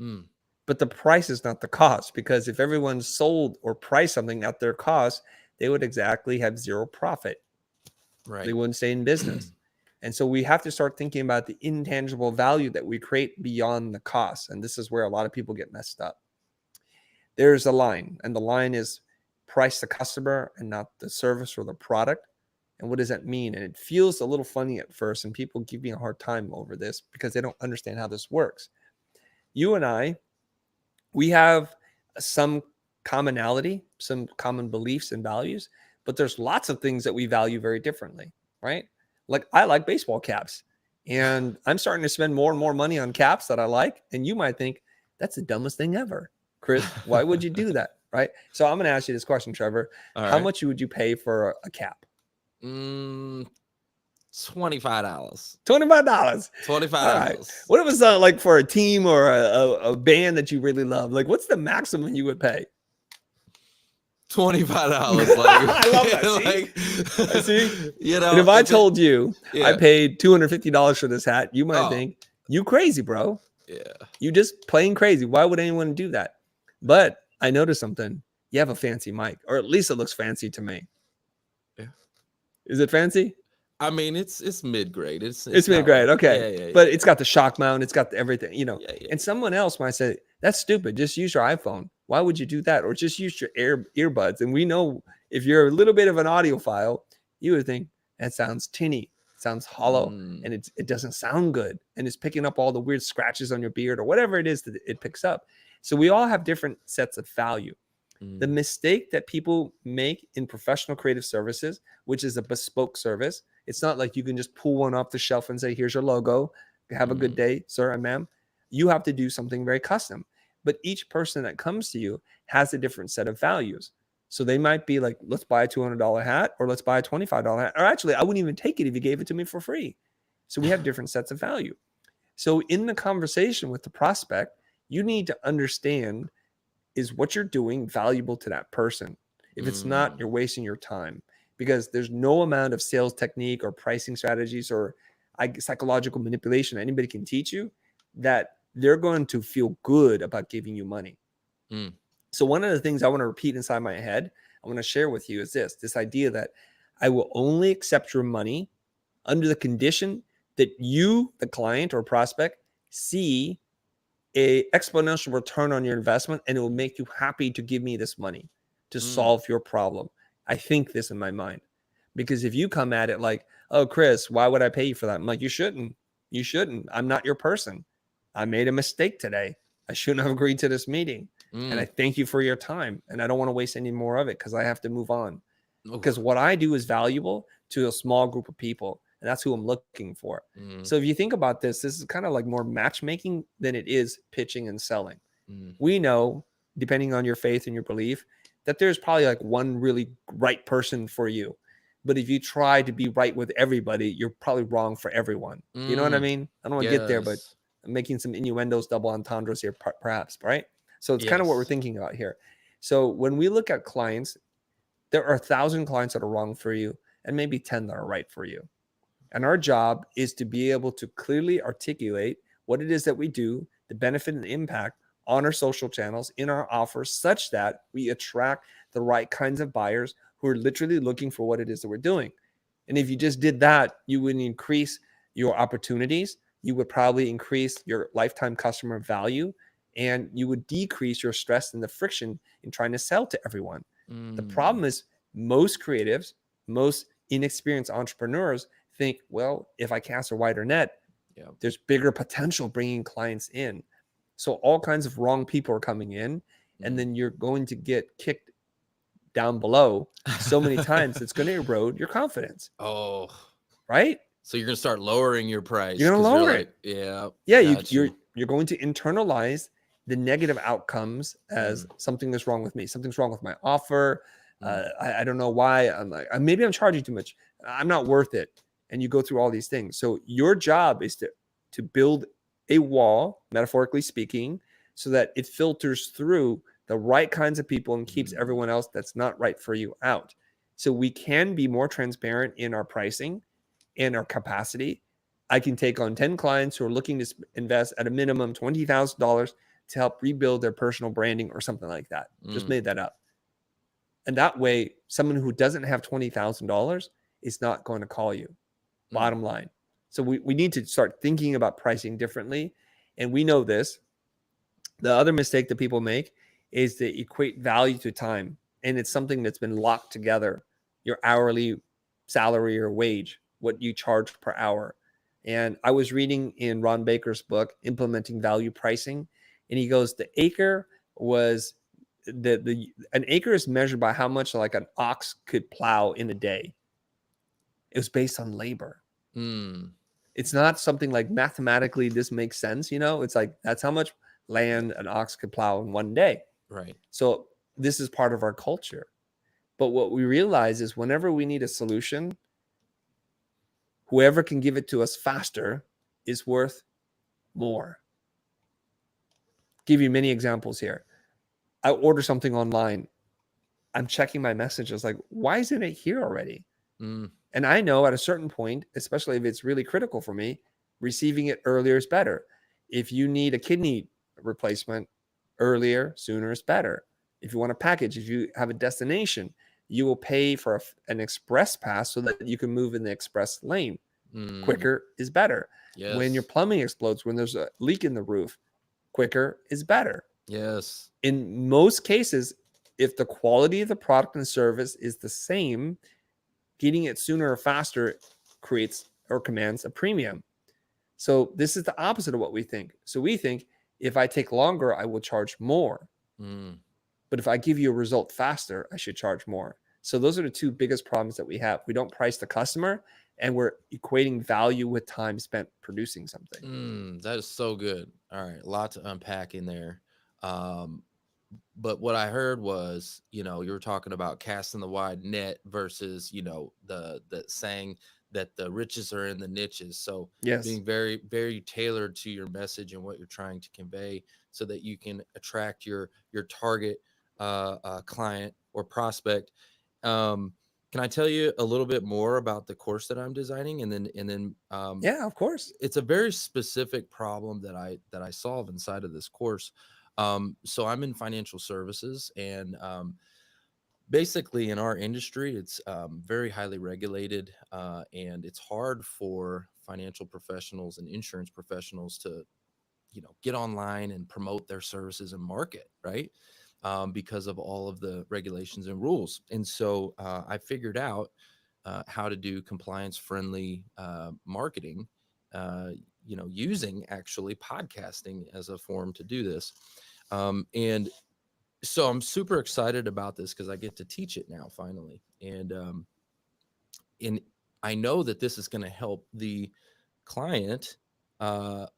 A: mm,
B: But the price is not the cost, because if everyone sold or priced something at their cost, they would exactly have zero profit. They
A: right.
B: wouldn't stay in business. And so we have to start thinking about the intangible value that we create beyond the cost. And this is where a lot of people get messed up. There's a line, and the line is price the customer and not the service or the product. And what does that mean? And it feels a little funny at first, and people give me a hard time over this because they don't understand how this works. You and I, we have some commonality, some common beliefs and values, but there's lots of things that we value very differently, right? Like, I like baseball caps, and I'm starting to spend more and more money on caps that I like. And you might think that's the dumbest thing ever. Chris, why would you do that? Right. So I'm going to ask you this question, Trevor.
A: All
B: How
A: right.
B: much would you pay for a cap?
A: Mm, $25.
B: $25. All right.
A: $25.
B: What if it's like for a team or a band that you really love? Like, what's the maximum you would pay?
A: $25. Like,
B: I love that. See?
A: like,
B: See?
A: you
B: And
A: know,
B: if I
A: if it,
B: told you I
A: yeah.
B: paid $250 for this hat, you might
A: Oh,
B: think, you crazy, bro.
A: yeah.
B: You just plain crazy. Why would anyone do that? But I noticed something. You have a fancy mic, or at least it looks fancy to me.
A: Yeah.
B: Is it fancy?
A: I mean, it's mid grade.
B: It's
A: It's
B: been
A: not
B: great.
A: like,
B: Okay.
A: yeah, yeah,
B: But
A: yeah,
B: it's got the shock mount. It's got everything, you know.
A: yeah, yeah,
B: And
A: yeah.
B: someone else might say, that's stupid. Just use your iPhone. Why would you do that? Or just use your earbuds. And we know if you're a little bit of an audiophile, you would think that sounds tinny, sounds hollow,
A: Mm,
B: and it doesn't sound good. And it's picking up all the weird scratches on your beard or whatever it is that it picks up. So we all have different sets of value. The
A: mm,
B: mistake that people make in professional creative services, which is a bespoke service, it's not like you can just pull one off the shelf and say, here's your logo. Have a good
A: mm,
B: day, sir and ma'am. You have to do something very custom. But each person that comes to you has a different set of values. So they might be like, let's buy a $200 hat, or let's buy a $25 hat. Or actually, I wouldn't even take it if you gave it to me for free. So we have different sets of value. So in the conversation with the prospect, you need to understand, is what you're doing valuable to that person? If it's not,
A: mm,
B: you're wasting your time, because there's no amount of sales technique or pricing strategies or psychological manipulation anybody can teach you that they're going to feel good about giving you money.
A: mm,
B: So one of the things I want to repeat inside my head, I want to share with you, is this idea that I will only accept your money under the condition that you, the client or prospect, see a exponential return on your investment, and it will make you happy to give me this money to
A: Mm,
B: solve your problem. I think this in my mind. Because if you come at it like, oh, Chris, why would I pay you for that? I'm like, you shouldn't. You shouldn't. I'm not your person. I made a mistake today. I shouldn't have agreed to this meeting. And I
A: mm.
B: thank you for your time. And I don't want to waste any more of it because I have to move on. Because
A: Oof.
B: what I do is valuable to a small group of people. And that's who I'm looking for.
A: Mm,
B: So if you think about this is kind of like more matchmaking than it is pitching and selling.
A: mm,
B: We know, depending on your faith and your belief, that there's probably like one really right person for you. But if you try to be right with everybody, you're probably wrong for everyone. You know what I
A: mm.
B: mean? I don't want to get there, but
A: Yes.
B: I'm making some innuendos, double entendres here, perhaps, right? So it's kind of what we're
A: Yes.
B: thinking about here. So when we look at clients, there are 1,000 clients that are wrong for you and maybe 10 that are right for you. And our job is to be able to clearly articulate what it is that we do, the benefit and the impact on our social channels, in our offers, such that we attract the right kinds of buyers who are literally looking for what it is that we're doing. And if you just did that, you would increase your opportunities. You would probably increase your lifetime customer value, and you would decrease your stress and the friction in trying to sell to everyone. The
A: Mm.
B: problem is most creatives, most inexperienced entrepreneurs think, well, if I cast a wider net,
A: Yeah.
B: there's bigger potential bringing clients in. So all kinds of wrong people are coming in, and
A: Mm.
B: then you're going to get kicked down below so many times it's going to erode your confidence,
A: Oh,
B: right?
A: so you're gonna start lowering your
B: You're
A: price
B: going to
A: because you're
B: lower it.
A: like, yeah,
B: Yeah,
A: got you.
B: you're going to internalize the negative outcomes as
A: Mm,
B: something is wrong with me. Something's wrong with my offer.
A: mm,
B: I don't know why. I'm like, maybe I'm charging too much. I'm not worth it. And you go through all these things. So your job is to build a wall, metaphorically speaking, so that it filters through the right kinds of people and keeps
A: mm,
B: everyone else that's not right for you out. So we can be more transparent in our pricing and our capacity. I can take on 10 clients who are looking to invest at a minimum $20,000 to help rebuild their personal branding or something like that. Just
A: mm,
B: made that up. And that way, someone who doesn't have $20,000 is not going to call you,
A: mm,
B: bottom line. So we need to start thinking about pricing differently. And we know this. The other mistake that people make is they equate value to time. And it's something that's been locked together, your hourly salary or wage, what you charge per hour. And I was reading in Ron Baker's book, Implementing Value Pricing, and he goes, the acre was the an acre is measured by how much like an ox could plow in a day. It was based on labor.
A: mm.
B: It's not something like mathematically this makes sense, it's like that's how much land an ox could plow in one day.
A: Right.
B: So this is part of our culture. But what we realize is whenever we need a solution, whoever can give it to us faster is worth more. Give you many examples here. I order something online. I'm checking my messages like, why isn't it here already?
A: Mm,
B: And I know at a certain point, especially if it's really critical for me, receiving it earlier is better. If you need a kidney replacement, earlier, sooner is better. If you want a package, if you have a destination, you will pay for an express pass so that you can move in the express lane.
A: mm.
B: Quicker is better. When your
A: Yes.
B: plumbing explodes, when there's a leak in the roof, quicker is better.
A: Yes.
B: In most cases, if the quality of the product and service is the same, getting it sooner or faster creates or commands a premium. So this is the opposite of what we think. So we think if I take longer, I will charge more.
A: Mm,
B: But if I give you a result faster, I should charge more. So those are the two biggest problems that we have. We don't price the customer, and we're equating value with time spent producing something.
A: that is so good. All right, a lot to unpack in there. Um, but what I heard was, you were talking about casting the wide net versus, the saying that the riches are in the niches. So
B: Yes.
A: being very, very tailored to your message and what you're trying to convey, so that you can attract your target client or prospect. Um, can I tell you a little bit more about the course that I'm designing, and then
B: Yeah, of course.
A: it's a very specific problem that I solve inside of this course. So I'm in financial services, and basically in our industry, it's very highly regulated, and it's hard for financial professionals and insurance professionals get online and promote their services and market, right? Because of all of the regulations and rules. And so I figured out how to do compliance friendly marketing, using actually podcasting as a form to do this. And so I'm super excited about this because I get to teach it now finally. And I know that this is going to help the client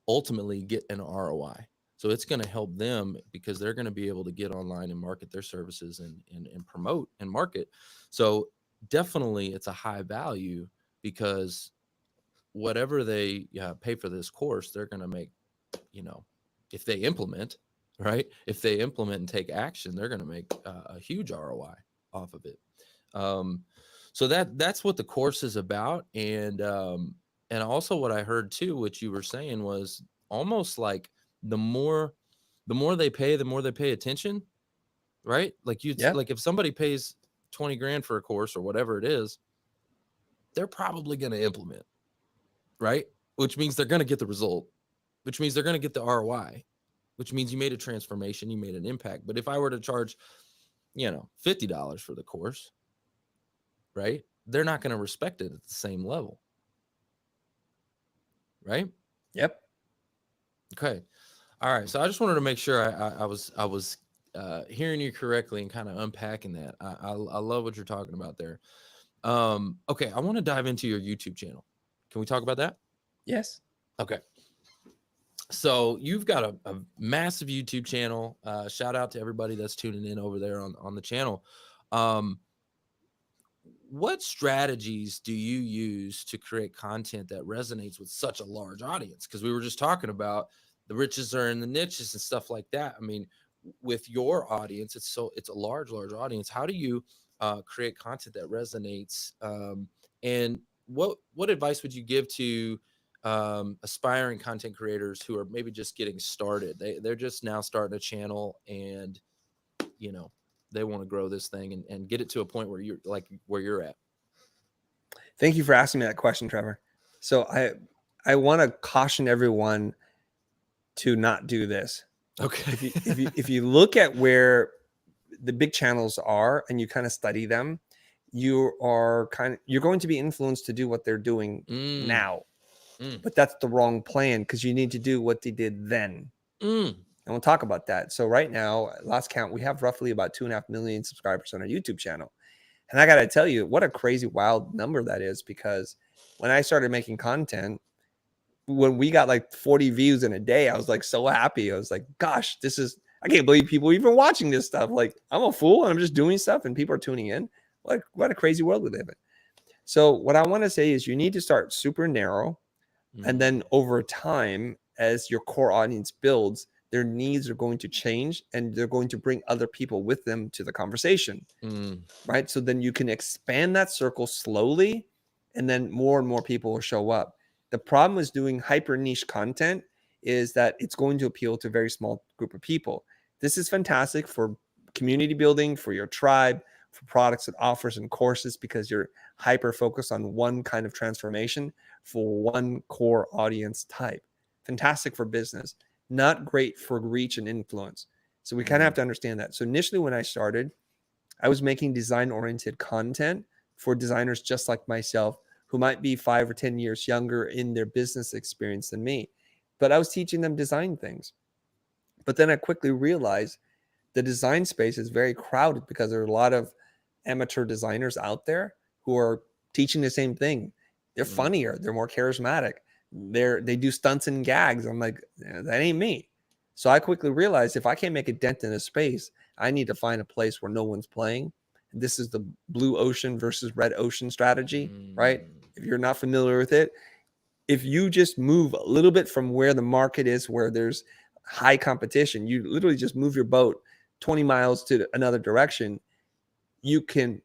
A: ultimately get an ROI. So it's going to help them because they're going to be able to get online and market their services and promote and market. So definitely it's a high value because whatever they pay for this course, they're going to make, you know, if they implement, right? If they implement and take action, they're going to make a huge ROI off of it. Um, so that's what the course is about. And also what I heard too, what you were saying was almost like the more they pay, the more they pay attention, right? Like
B: Yeah.
A: like if somebody pays 20 grand for a course or whatever it is, they're probably going to implement, right? Which means they're going to get the result, which means they're going to get the ROI, which means you made a transformation, you made an impact. But if I were to charge, $50 for the course, right? They're not going to respect it at the same level, right?
B: Yep.
A: Okay. All right. So I just wanted to make sure I was hearing you correctly and kind of unpacking that. I love what you're talking about there. Okay, I want to dive into your YouTube channel. Can we talk about that?
B: Yes.
A: Okay. So you've got a massive YouTube channel. Shout out to everybody that's tuning in over there on the channel. Um, what strategies do you use to create content that resonates with such a large audience? Because we were just talking about the riches are in the niches and stuff like that. I mean, with your audience, it's a large audience. How do you create content that resonates? And what advice would you give to aspiring content creators who are maybe just getting started? They're just now starting a channel, and you know they want to grow this thing and get it to a point where you're like where you're at.
B: Thank you for asking me that question, Trevor. So I want to caution everyone to not do this.
A: Okay.
B: If you look at where the big channels are and you kind of study them, you're going to be influenced to do what they're doing now. But that's the wrong plan because you need to do what they did then. And we'll talk about that. So right now, last count, we have roughly about 2.5 million subscribers on our YouTube channel. And I got to tell you, what a crazy, wild number that is, because when I started making content, when we got like 40 views in a day, I was like so happy. I was like, gosh, I can't believe people are even watching this stuff. Like, I'm a fool and I'm just doing stuff and people are tuning in. What a crazy world we live in. So what I want to say is you need to start super narrow. And then over time, as your core audience builds, their needs are going to change and they're going to bring other people with them to the conversation, right? So then you can expand that circle slowly and then more and more people will show up. The problem with doing hyper niche content is that it's going to appeal to a very small group of people. This is fantastic for community building, for your tribe, for products and offers and courses, because you're hyper focused on one kind of transformation for one core audience type. Fantastic for business, not great for reach and influence. So we kind of have to understand that. So initially when I started, I was making design-oriented content for designers just like myself who might be 5 or 10 years younger in their business experience than me. But I was teaching them design things. But then I quickly realized the design space is very crowded because there are a lot of amateur designers out there who are teaching the same thing. They're funnier, they're more charismatic, they do stunts and gags. I'm like, that ain't me. So I quickly realized if I can't make a dent in a space, I need to find a place where no one's playing. This is the blue ocean versus red ocean strategy, right? If you're not familiar with it, if you just move a little bit from where the market is, where there's high competition, you literally just move your boat 20 miles to another direction, you can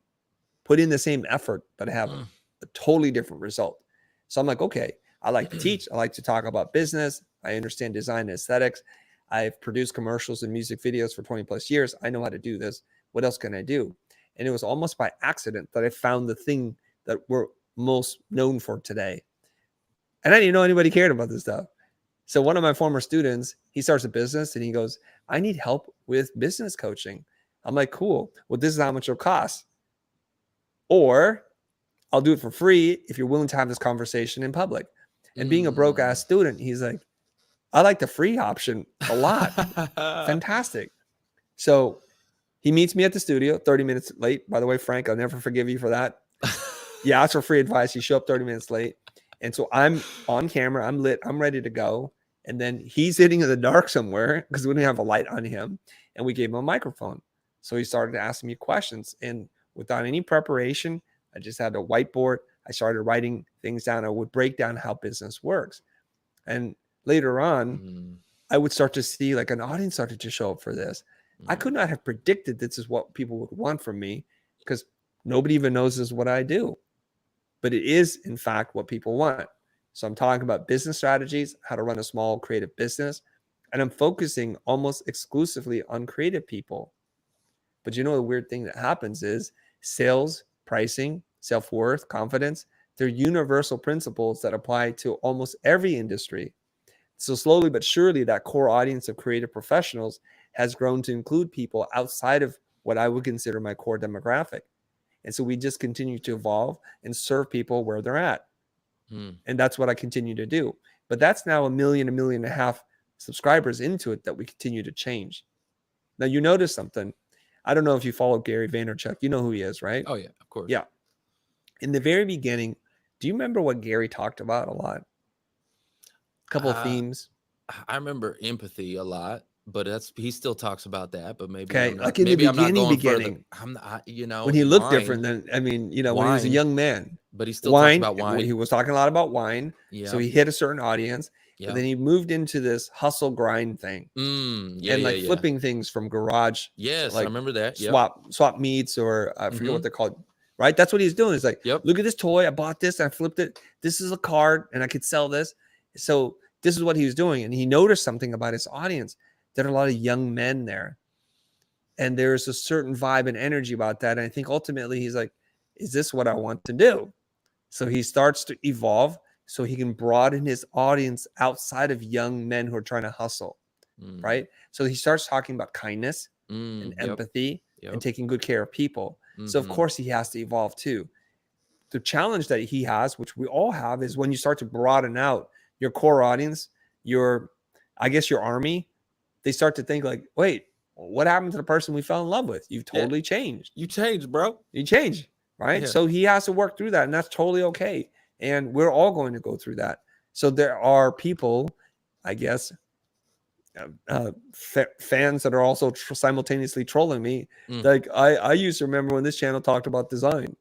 B: put in the same effort, but have a totally different result. So I'm like, okay, I like to teach. I like to talk about business. I understand design and aesthetics. I've produced commercials and music videos for 20 plus years. I know how to do this. What else can I do? And it was almost by accident that I found the thing that we're most known for today. And I didn't know anybody cared about this stuff. So one of my former students, he starts a business and he goes, I need help with business coaching. I'm like, cool. Well, this is how much it'll cost. Or I'll do it for free if you're willing to have this conversation in public. And being a broke ass
A: Mm.
B: student, he's like, I like the free option a lot. Fantastic. So he meets me at the studio 30 minutes late. By the way, Frank, I'll never forgive you for that. Yeah, ask for free advice. You show up 30 minutes late. And so I'm on camera, I'm lit, I'm ready to go. And then he's sitting in the dark somewhere because we didn't have a light on him. And we gave him a microphone. So he started asking me questions. And without any preparation, I just had a whiteboard. I started writing things down. I would break down how business works. And later on,
A: Mm,
B: I would start to see like an audience started to show up for this. I
A: mm,
B: could not have predicted this is what people would want from me because nobody even knows this is what I do. But it is, in fact, what people want. So I'm talking about business strategies, how to run a small creative business, and I'm focusing almost exclusively on creative people. But you know, the weird thing that happens is sales, pricing, self worth, confidence, they're universal principles that apply to almost every industry. So slowly but surely, that core audience of creative professionals has grown to include people outside of what I would consider my core demographic. And so we just continue to evolve and serve people where they're at.
A: mm.
B: And that's what I continue to do. But that's now a million and a half subscribers into it that we continue to change. Now, you notice something. I don't know if you follow Gary Vaynerchuk. You know who he is, right?
A: Oh yeah, of course.
B: Yeah. In the very beginning, do you remember what Gary talked about a lot? A couple of
A: Uh,
B: themes.
A: I remember empathy a lot, but that's he still talks about that. But
B: Okay. Like in the
A: maybe I'm not going further.
B: beginning,
A: I'm not, you know,
B: when he
A: in
B: looked different
A: wine,
B: than, I mean, you know, when he was a
A: wine,
B: young man.
A: but he still talks
B: Wine,
A: about
B: he
A: wine.
B: was talking a lot about wine. So
A: Yep,
B: he hit a certain audience, but
A: yep.
B: then he moved into this hustle grind thing
A: Yeah,
B: and
A: yeah,
B: like
A: yeah.
B: flipping things from garage,
A: Yes, I
B: like
A: remember that. Yep.
B: swap meets, or I forget
A: Mm-hmm.
B: what they're called. Right. That's what he's doing. It's like,
A: Yep.
B: look at this toy. I bought this. I flipped it. This is a card and I could sell this. So this is what he was doing. And he noticed something about his audience. There are a lot of young men there. And there's a certain vibe and energy about that. And I think ultimately he's like, is this what I want to do? So he starts to evolve so he can broaden his audience outside of young men who are trying to hustle,
A: Mm,
B: right? So he starts talking about kindness and
A: yep.
B: empathy and
A: Yep.
B: taking good care of people. So of
A: Mm-hmm.
B: course he has to evolve too. The challenge that he has, which we all have, is when you start to broaden out your core audience, your, I guess, your army, they start to think like, wait, what happened to the person we fell in love with? You've
A: Yeah.
B: totally changed.
A: You changed, bro.
B: You change, right?
A: Yeah.
B: So he has to work through that, and that's totally okay. And we're all going to go through that. So there are people, I guess, fans that are also simultaneously trolling me.
A: Mm,
B: Like I used to remember when this channel talked about design,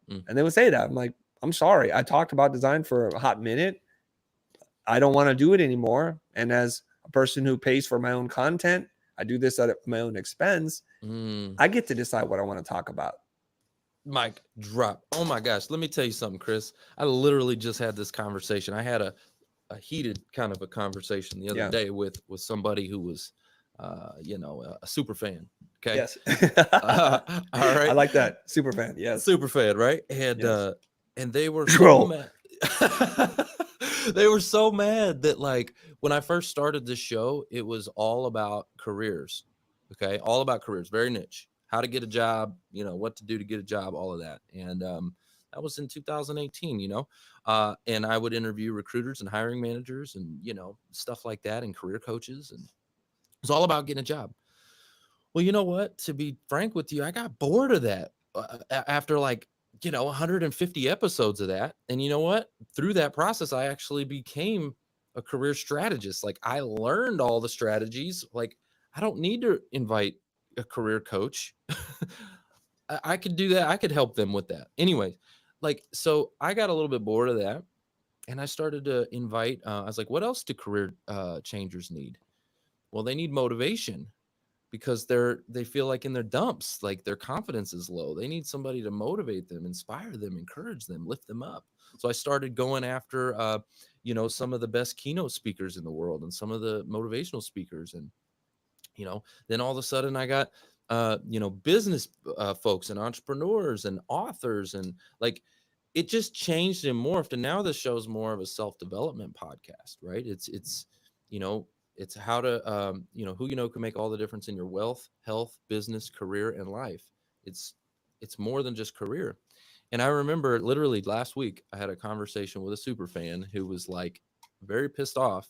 A: mm.
B: and they would say that. I'm like, I'm sorry, I talked about design for a hot minute. I don't want to do it anymore. And as a person who pays for my own content, I do this at my own expense.
A: Mm.
B: I get to decide what I want to talk about.
A: Mic drop. Oh my gosh. Let me tell you something, Chris. I literally just had this conversation. I had a heated kind of a conversation the other
B: Yeah.
A: day with somebody who was a super fan. Okay.
B: Yes.
A: All
B: I
A: right.
B: like that. Super fan. Yes.
A: Super fan, right?
B: Yes.
A: And they were so
B: Troll.
A: mad. They were so mad that like when I first started this show, it was all about careers. Okay, all about careers, very niche. How to get a job, what to do to get a job, all of that. And that was in 2018, and I would interview recruiters and hiring managers and stuff like that and career coaches, and it was all about getting a job. Well, you know what? To be frank with you, I got bored of that after like 150 episodes of that. And you know what? Through that process, I actually became a career strategist. Like I learned all the strategies. Like I don't need to invite a career coach. I could do that. I could help them with that. Anyway, like so I got a little bit bored of that, and I started to invite. I was like, what else do career changers need? Well, they need motivation because they feel like in their dumps, like their confidence is low. They need somebody to motivate them, inspire them, encourage them, lift them up. So I started going after some of the best keynote speakers in the world and some of the motivational speakers. And then all of a sudden I got business folks and entrepreneurs and authors, and like it just changed and morphed. And now the show's more of a self-development podcast, right? It's you know, it's how to, who you know can make all the difference in your wealth, health, business, career, and life. It's it's more than just career. And I remember literally last week I had a conversation with a super fan who was like very pissed off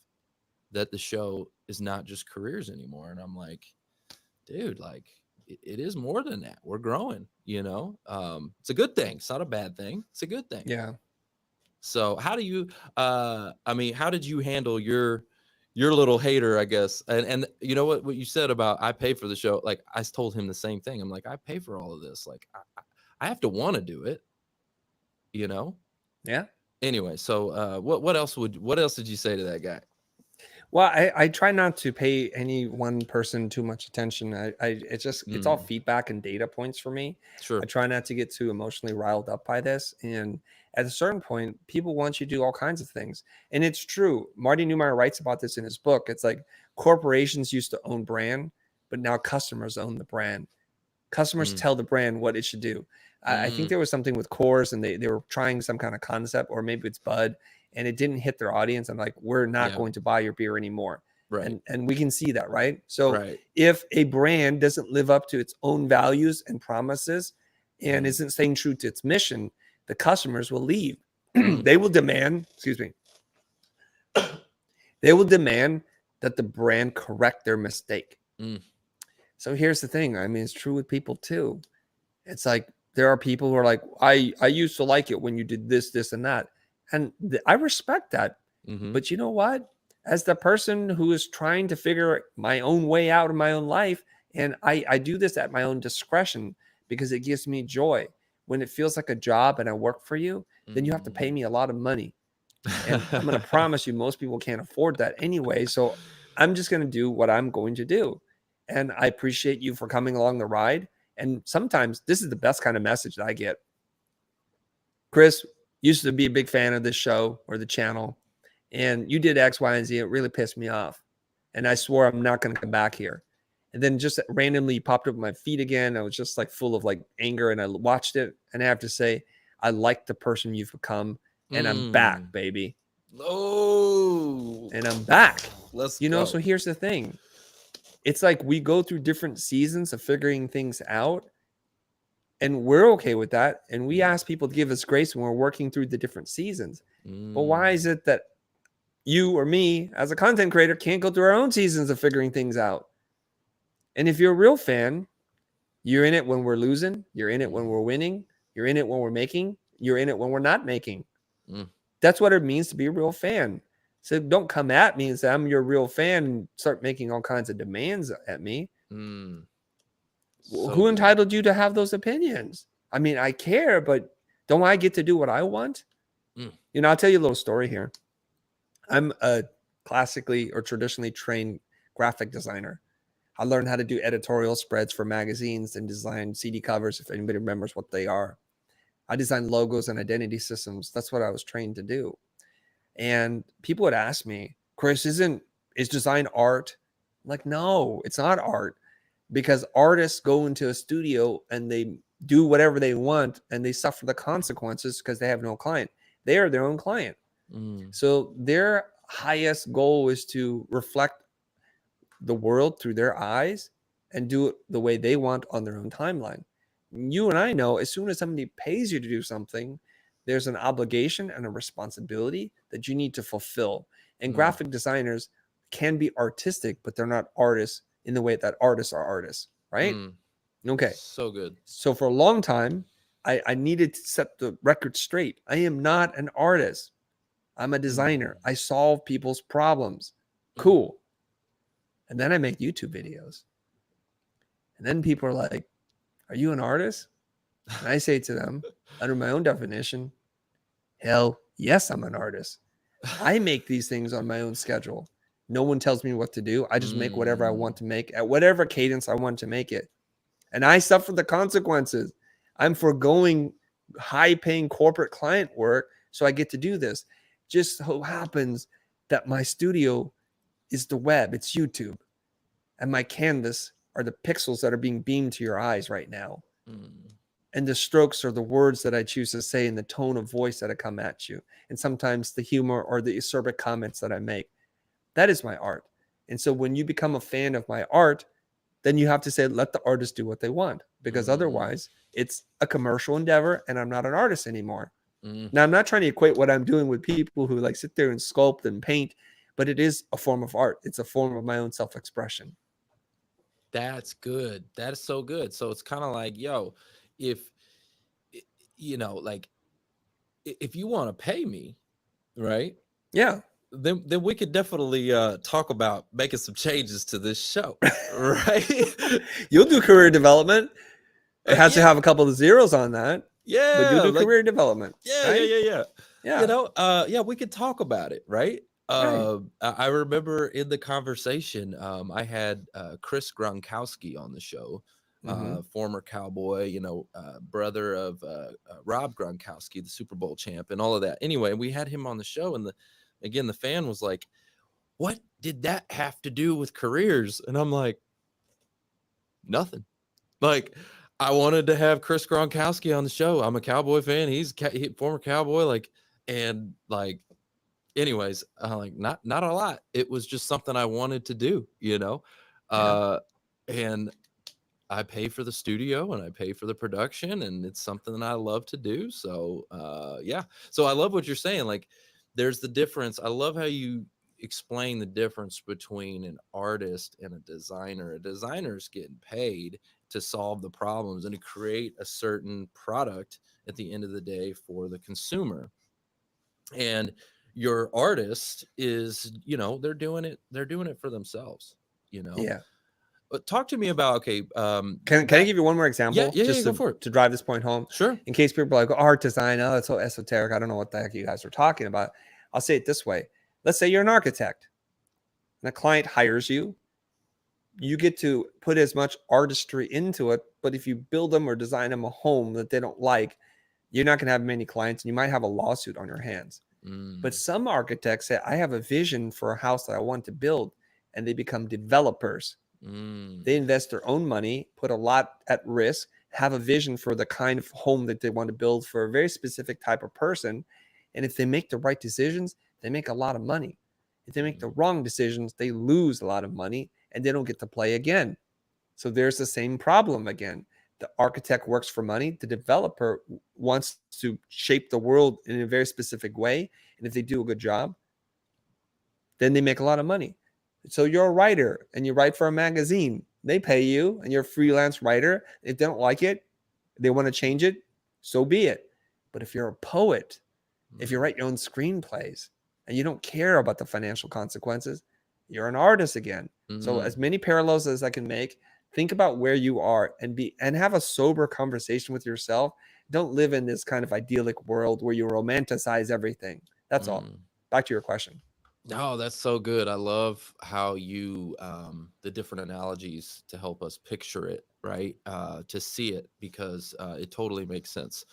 A: that the show is not just careers anymore. And I'm like, dude, like it is more than that. We're growing, you know. It's a good thing. It's not a bad thing. It's a good thing.
B: Yeah.
A: So how do you I mean, how did you handle your little hater, I guess? And you know what you said about I pay for the show, like I told him the same thing. I'm like, I pay for all of this. Like I have to want to do it, you know?
B: Yeah.
A: Anyway, so what else did you say to that guy?
B: Well, I try not to pay any one person too much attention. It's all
A: Mm,
B: feedback and data points for me. I
A: sure.
B: try not to get too emotionally riled up by this. And at a certain point, people want you to do all kinds of things. And it's true. Marty Neumeyer writes about this in his book. It's like corporations used to own brand, but now customers own the brand. Customers
A: Mm,
B: tell the brand what it should do. I think
A: mm,
B: there was something with Coors and they were trying some kind of concept, or maybe it's Bud, and it didn't hit their audience. I'm like, we're not
A: yeah,
B: going to buy your beer anymore.
A: right.
B: And we can see that, right? So
A: Right.
B: if a brand doesn't live up to its own values and promises and
A: Mm,
B: isn't staying true to its mission, the customers will leave.
A: mm,
B: They will demand, excuse me, they will demand that the brand correct their mistake.
A: mm,
B: So here's the thing. I mean, it's true with people too. It's like there are people who are like, I used to like it when you did this, this, and that. And I respect that.
A: mm-hmm.
B: But you know what? As the person who is trying to figure my own way out in my own life, and I do this at my own discretion because it gives me joy. When it feels like a job and I work for you, then you have to pay me a lot of money. And I'm going to promise you, most people can't afford that anyway. So I'm just going to do what I'm going to do. And I appreciate you for coming along the ride. And sometimes this is the best kind of message that I get. Chris, used to be a big fan of this show or the channel, and you did X, Y, and Z. It really pissed me off. And I swore I'm not going to come back here. And then just randomly popped up my feed again. I was just like full of like anger, and I watched it. And I have to say, I like the person you've become, and I'm back,
A: Mm.
B: baby.
A: Oh,
B: And I'm back.
A: let's
B: You know,
A: go.
B: so here's the thing. It's like we go through different seasons of figuring things out, and we're okay with that. And we ask people to give us grace when we're working through the different seasons. But why is
A: Mm.
B: it that you or me, as a content creator, can't go through our own seasons of figuring things out? And if you're a real fan, you're in it when we're losing, you're in it when
A: Mm.
B: we're winning, you're in it when we're making, you're in it when we're not making.
A: Mm.
B: That's what it means to be a real fan. So don't come at me and say I'm your real fan and start making all kinds of demands at me.
A: Mm. So
B: Who
A: good.
B: entitled you to have those opinions? I mean, I care, but don't I get to do what I want?
A: Mm.
B: You know, I'll tell you a little story here. I'm a classically or traditionally trained graphic designer. I learned how to do editorial spreads for magazines and design CD covers, if anybody remembers what they are. I design logos and identity systems. That's what I was trained to do. And people would ask me, Chris, is design art? I'm like, no, it's not art, because artists go into a studio and they do whatever they want and they suffer the consequences because they have no client. They are their own client.
A: Mm.
B: So their highest goal is to reflect the world through their eyes and do it the way they want on their own timeline. You and I know as soon as somebody pays you to do something, there's an obligation and a responsibility that you need to fulfill. And
A: Mm.
B: graphic designers can be artistic, but they're not artists in the way that artists are artists, right?
A: Mm.
B: Okay.
A: So good.
B: So for a long time, I needed to set the record straight. I am not an artist. I'm a designer.
A: Mm.
B: I solve people's problems.
A: Mm.
B: Cool. And then I make YouTube videos. And then people are like, are you an artist? And I say to them, under my own definition, hell yes, I'm an artist. I make these things on my own schedule. No one tells me what to do. I just make whatever I want
A: Mm.
B: to make at whatever cadence I want to make it. And I suffer the consequences. I'm foregoing high paying corporate client work so I get to do this. Just so happens that my studio is the web, it's YouTube. And my canvas are the pixels that are being beamed to your eyes right now.
A: Mm.
B: And the strokes are the words that I choose to say and the tone of voice that I come at you. And sometimes the humor or the acerbic comments that I make. That is my art. And so when you become a fan of my art, then you have to say, let the artist do what they want, because
A: Mm,
B: otherwise it's a commercial endeavor and I'm not an artist anymore.
A: mm.
B: Now, I'm not trying to equate what I'm doing with people who like sit there and sculpt and paint, but it is a form of art. It's a form of my own self-expression.
A: That's good. That is so good. So it's kind of like, yo, if i- like if you want to pay me, right?
B: Yeah.
A: Then we could definitely talk about making some changes to this show, right?
B: You'll do career development. It has to
A: Yeah,
B: have a couple of zeros on that, but you'll
A: yeah,
B: do
A: like
B: career development,
A: yeah, yeah,
B: right?
A: yeah, yeah.
B: Yeah.
A: Yeah, we could talk about it, right?
B: Right.
A: I remember in the conversation, I had Chris Gronkowski on the show,
B: Mm-hmm.
A: former Cowboy, brother of Rob Gronkowski, the Super Bowl champ, and all of that. Anyway, we had him on the show, and the fan was like, "What did that have to do with careers?" And I'm like, "Nothing." Like, I wanted to have Chris Gronkowski on the show. I'm a Cowboy fan. He former Cowboy, and anyways, like not a lot. It was just something I wanted to do.
B: Yeah.
A: Uh, and I pay for the studio and I pay for the production, and it's something that I love to do. So, yeah. So I love what you're saying. Like, there's the difference. I love how you explain the difference between an artist and a designer. A designer's getting paid to solve the problems and to create a certain product at the end of the day for the consumer. And your artist is, they're doing it for themselves.
B: Yeah.
A: But talk to me about, okay,
B: Can I
A: back.
B: give you one more
A: Yeah,
B: example
A: yeah, yeah,
B: just
A: go
B: to,
A: for it.
B: to drive this point home?
A: Sure.
B: In case people are like, art design, oh, it's so esoteric. I don't know what the heck you guys are talking about. I'll say it this way. Let's say you're an architect and a client hires you. You get to put as much artistry into it, but if you build them or design them a home that they don't like, you're not going to have many clients and you might have a lawsuit on your hands. But
A: Mm,
B: some architects say, I have a vision for a house that I want to build, and they become developers.
A: mm,
B: They invest their own money, put a lot at risk, have a vision for the kind of home that they want to build for a very specific type of person. And if they make the right decisions, they make a lot of money. If they make the
A: mm,
B: wrong decisions, they lose a lot of money and they don't get to play again. So there's the same problem again. The architect works for money. The developer wants to shape the world in a very specific way. And if they do a good job, then they make a lot of money. So you're a writer and you write for a magazine. They pay you and you're a freelance writer. If they don't like it, they want to change it, so be it. But if you're a poet, if you
A: mm,
B: write your own screenplays and you don't care about the financial consequences, you're an artist again. So
A: mm.
B: as many parallels as I can make, think about where you are and have a sober conversation with yourself. Don't live in this kind of idyllic world where you romanticize everything. That's all.
A: Mm.
B: Back to your question.
A: Oh, that's so good. I love how you the different analogies to help us picture it, right? To see it, because it totally makes sense.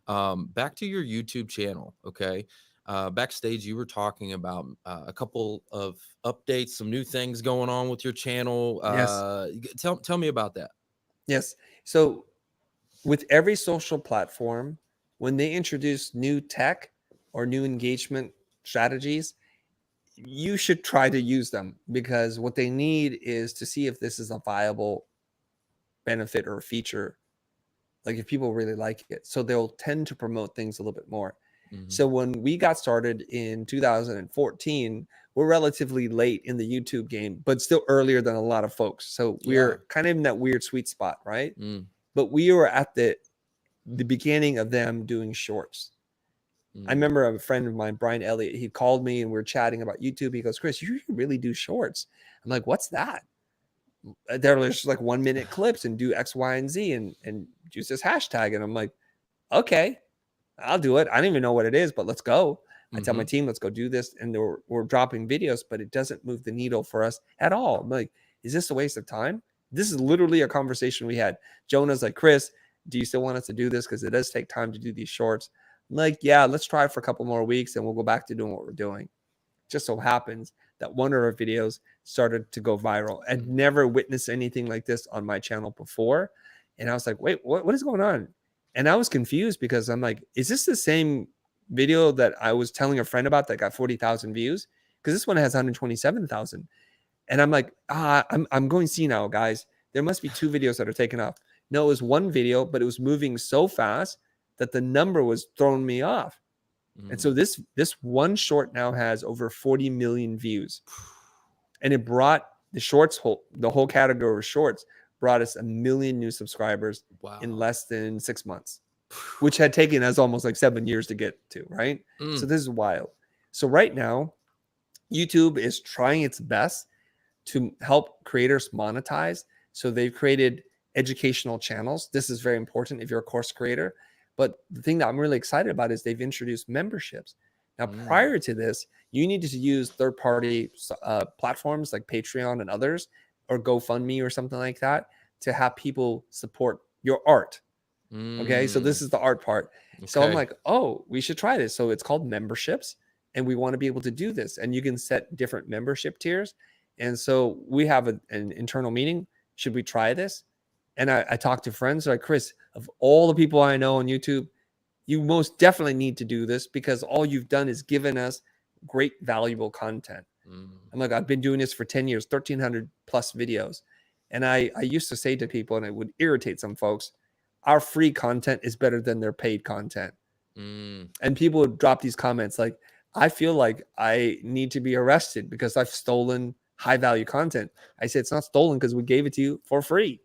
A: Back to your YouTube channel, okay? Backstage, you were talking about a couple of updates, some new things going on with your channel.
B: Yes.
A: Tell me about that.
B: Yes. So with every social platform, when they introduce new tech or new engagement strategies, you should try to use them, because what they need is to see if this is a viable benefit or feature, like if people really like it. So they'll tend to promote things a little bit more.
A: Hmm.
B: So when we got started in 2014, we're relatively late in the YouTube game, but still earlier than a lot of folks. So
A: Yeah.
B: we're kind of in that weird sweet spot, right?
A: Mm,
B: But we were at the beginning of them doing shorts. I
A: mm,
B: remember a friend of mine, Brian Elliott, he called me and we are chatting about YouTube. He goes, Chris, you really do shorts. I'm like, what's that? They're just like 1 minute clips and do X, Y, and Z and use this hashtag. And I'm like, okay, I'll do it. I don't even know what it is, but let's go. I tell my
A: hmm.
B: team, let's go do this. And we're dropping videos, but it doesn't move the needle for us at all. I'm like, is this a waste of time? This is literally a conversation we had. Jonah's like, Chris, do you still want us to do this? Because it does take time to do these shorts. I'm like, yeah, let's try it for a couple more weeks and we'll go back to doing what we're doing. Just so happens that one of our videos started to go viral. I'd never witnessed anything like this on my channel before. And I was like, wait, what is going on? And I was confused because I'm like, is this the same video that I was telling a friend about that got 40,000 views? because this one has 127,000. And I'm like, I'm going senile, guys. There must be 2 videos that are taken off. No, it was 1 video, but it was moving so fast that the number was throwing me off. And so
A: Mm.
B: this one short now has over 40 million views, and it brought the whole category of shorts brought us 1 million new subscribers in
A: Wow.
B: less than 6 months, which had taken us almost like 7 years to get to, right? So
A: Mm.
B: this is wild. So right now, YouTube is trying its best to help creators monetize. So they've created educational channels. This is very important if you're a course creator. But the thing that I'm really excited about is they've introduced memberships. Now,
A: Mm.
B: prior to this, you needed to use third-party platforms like Patreon and others, or GoFundMe or something like that, to have people support your art. Okay, so
A: Mm.
B: this is the art part. So I'm
A: Okay.
B: like, oh, we should try this. So it's called memberships, and we want to be able to do this. And you can set different membership tiers. And so we have an internal meeting. Should we try this? And I talked to friends like, Chris, of all the people I know on YouTube, you most definitely need to do this because all you've done is given us great, valuable content.
A: Mm.
B: I'm like, I've been doing this for 10 years, 1,300 plus videos. And I used to say to people, and it would irritate some folks, our free content is better than their paid content.
A: Mm.
B: And people would drop these comments like, I feel like I need to be arrested because I've stolen high value content. I said, it's not stolen because we gave it to you for free.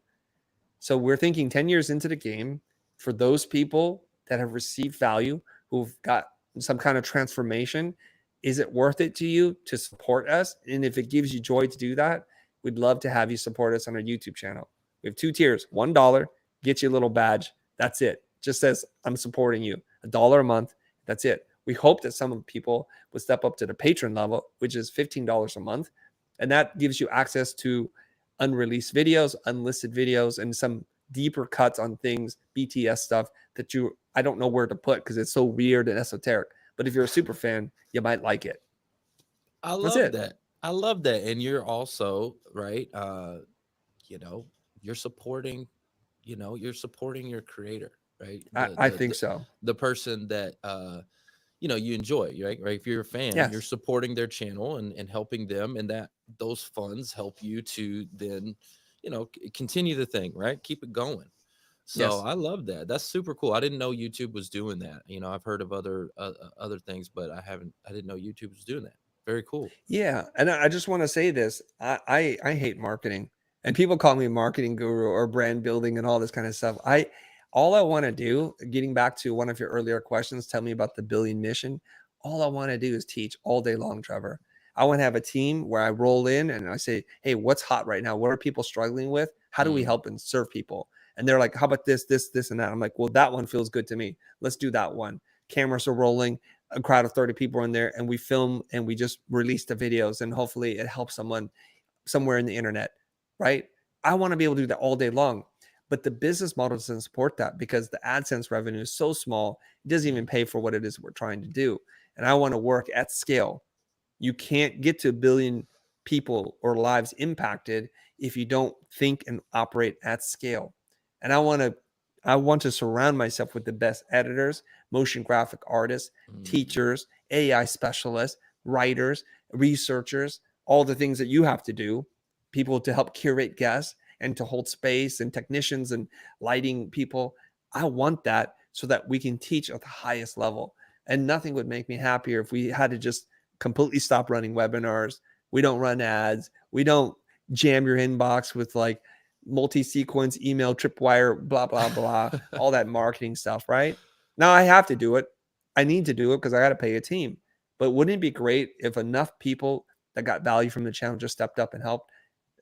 B: So we're thinking 10 years into the game, for those people that have received value, who've got some kind of transformation, is it worth it to you to support us? And if it gives you joy to do that, we'd love to have you support us on our YouTube channel. We have 2 tiers. $1 gets you a little badge. That's it. Just says, I'm supporting you. $1 a month. That's it. We hope that some people would step up to the patron level, which is $15 a month. And that gives you access to unreleased videos, unlisted videos, and some deeper cuts on things, BTS stuff that I don't know where to put because it's so weird and esoteric. But if you're a super fan, you might like it.
A: I
B: That's
A: love
B: it.
A: that. I love that. And you're also, right, you know, you're supporting, you're supporting your creator, right? The
B: I
A: the
B: think
A: the,
B: so.
A: the person that you enjoy, right? Right. If you're a fan, you're
B: Yes.
A: supporting their channel and helping them, and that those funds help you to then, continue the thing, right? Keep it going. So
B: Yes.
A: I love that. That's super cool. I didn't know YouTube was doing that. I've heard of other things, but I didn't know YouTube was doing that. Very cool.
B: Yeah, and I just want to say this. I hate marketing, and people call me marketing guru or brand building and all this kind of stuff. All I want to do, getting back to one of your earlier questions, tell me about the billion mission. All I want to do is teach all day long, Trevor. I want to have a team where I roll in and I say, "Hey, what's hot right now? What are people struggling with? How do we
A: Mm,
B: help and serve people?" And they're like, "How about this, this, this, and that?" I'm like, "Well, that one feels good to me. Let's do that one." Cameras are rolling, a crowd of 30 people in there, and we film and we just release the videos, and hopefully it helps someone somewhere in the internet, right? I want to be able to do that all day long. But the business model doesn't support that because the AdSense revenue is so small, it doesn't even
A: mm,
B: pay for what it is we're trying to do. And I want to work at scale. You can't get to a billion people or lives impacted if you don't think and operate at scale. And I want to surround myself with the best editors, motion graphic artists,
A: mm,
B: teachers, AI specialists, writers, researchers, all the things that you have to do, people to help curate guests and to hold space, and technicians and lighting people. I want that so that we can teach at the highest level. And nothing would make me happier if we had to just completely stop running webinars. We don't run ads. We don't jam your inbox with like multi-sequence email tripwire, blah, blah, blah, all that marketing stuff, right? Now I have to do it. I need to do it because I got to pay a team. But wouldn't it be great if enough people that got value from the channel just stepped up and helped?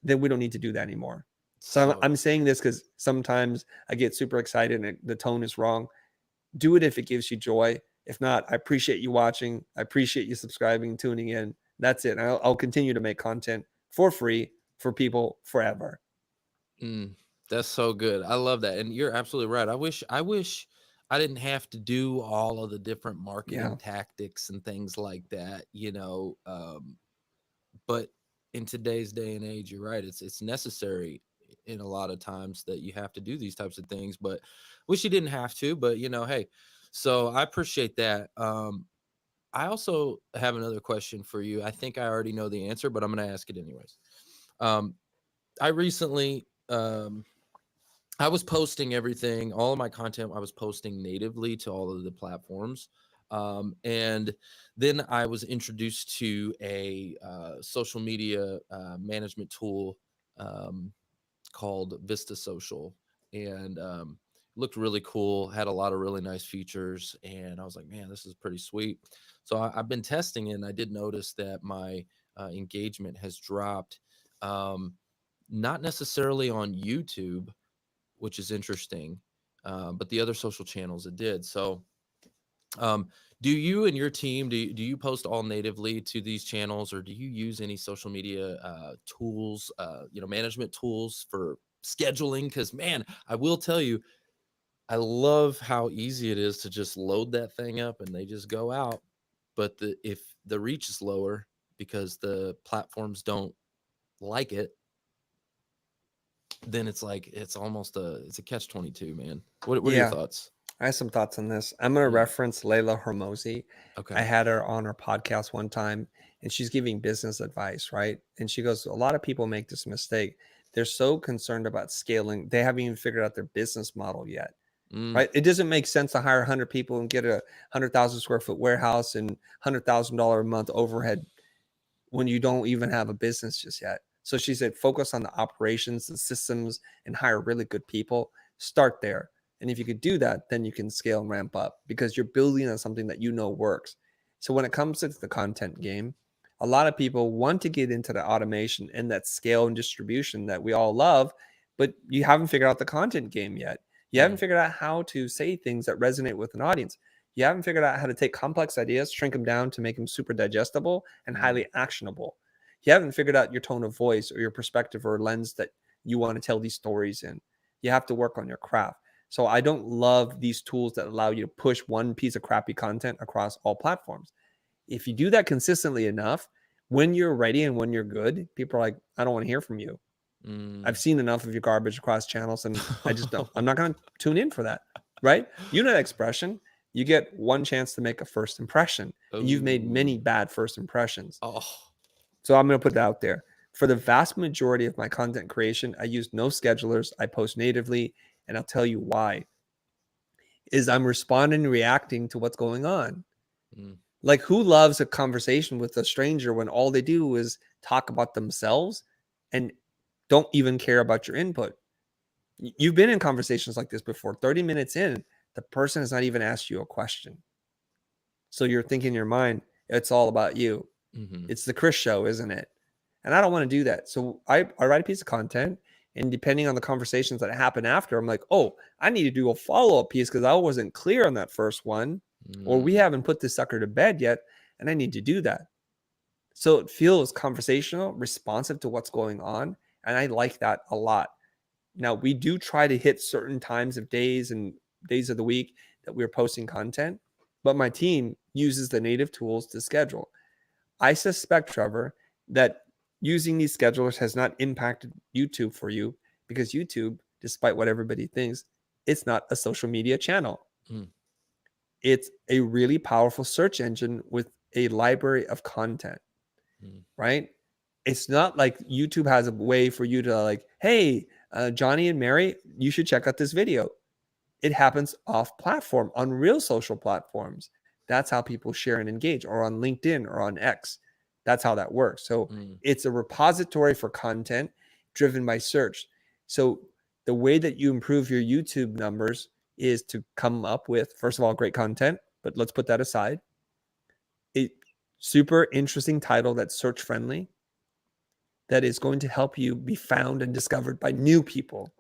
B: Then we don't need to do that anymore. So I'm
A: so
B: saying this because sometimes I get super excited and the tone is wrong. Do it if it gives you joy. If not, I appreciate you watching. I appreciate you subscribing, tuning in. That's it. And I'll continue to make content for free for people forever.
A: mm, that's so good. I love that. And you're absolutely right. I wish I didn't have to do all of the different marketing
B: Yeah.
A: tactics and things like that, but in today's day and age, you're right. It's necessary in a lot of times that you have to do these types of things, but wish you didn't have to, but hey, so I appreciate that. I also have another question for you. I think I already know the answer, but I'm going to ask it anyways. Um, I recently, I was posting everything, all of my content, I was posting natively to all of the platforms. And then I was introduced to a social media management tool um, called Vista Social, and looked really cool. Had a lot of really nice features, and I was like, man, this is pretty sweet. So I've been testing it, and I did notice that my engagement has dropped. Um, Not necessarily on YouTube, which is interesting, but the other social channels it did. So um, do you and your team do you post all natively to these channels, or do you use any social media tools, management tools for scheduling? Because man, I will tell you, I love how easy it is to just load that thing up and they just go out. But if the reach is lower because the platforms don't like it, then it's like it's a catch 22, man. What are your
B: Yeah,
A: thoughts?
B: I have some thoughts on this. I'm going to
A: Mm,
B: reference Layla Hormozi. I
A: okay.
B: had her on her podcast one time, and she's giving business advice, right? And she goes, a lot of people make this mistake. They're so concerned about scaling, they haven't even figured out their business model yet,
A: Mm,
B: right? It doesn't make sense to hire 100 people and get a 100,000 square foot warehouse and $100,000 a month overhead when you don't even have a business just yet. So she said, focus on the operations, the systems, and hire really good people. Start there. And if you could do that, then you can scale and ramp up because you're building on something that you know works. So when it comes to the content game, a lot of people want to get into the automation and that scale and distribution that we all love, but you haven't figured out the content game yet. You haven't
A: mm,
B: figured out how to say things that resonate with an audience. You haven't figured out how to take complex ideas, shrink them down to make them super digestible and
A: mm,
B: highly actionable. You haven't figured out your tone of voice or your perspective or lens that you want to tell these stories in. You have to work on your craft. So I don't love these tools that allow you to push one piece of crappy content across all platforms. If you do that consistently enough, when you're ready and when you're good, people are like, I don't want to hear from you. I've
A: mm.
B: seen enough of your garbage across channels and I just don't, I'm not going to tune in for that. Right? You know that expression. You get one chance to make a first impression, and you've made many
A: Oh,
B: bad first impressions.
A: oh,
B: So I'm going to put that out there. For the vast majority of my content creation, I use no schedulers. I post natively, and I'll tell you why. Is I'm responding and reacting to what's going on.
A: mm,
B: Like, who loves a conversation with a stranger when all they do is talk about themselves and don't even care about your input? You've been in conversations like this before. 30 minutes in, the person has not even asked you a question. So you're thinking in your mind, it's all about you.
A: mhm,
B: It's the Chris show, isn't it? And I don't want to do that. So I write a piece of content, and depending on the conversations that happen after, I'm like, oh, I need to do a follow up piece because I wasn't clear on that first one, or we
A: mm,
B: haven't put this sucker to bed yet, and I need to do that. So it feels conversational, responsive to what's going on. And I like that a lot. Now, we do try to hit certain times of days and days of the week that we're posting content, but my team uses the native tools to schedule. I suspect, Trevor, that using these schedulers has not impacted YouTube for you because YouTube, despite what everybody thinks, it's not a social media channel.
A: mm,
B: It's a really powerful search engine with a library of content,
A: mm,
B: right? It's not like YouTube has a way for you to like, hey, Johnny and Mary, you should check out this video. It happens off platform on real social platforms. That's how people share and engage, or on LinkedIn or on X. That's how that works. So
A: mm,
B: it's a repository for content driven by search. So the way that you improve your YouTube numbers is to come up with, first of all, great content, but let's put that aside. A super interesting title that's search friendly, that is going to help you be found and discovered by new people.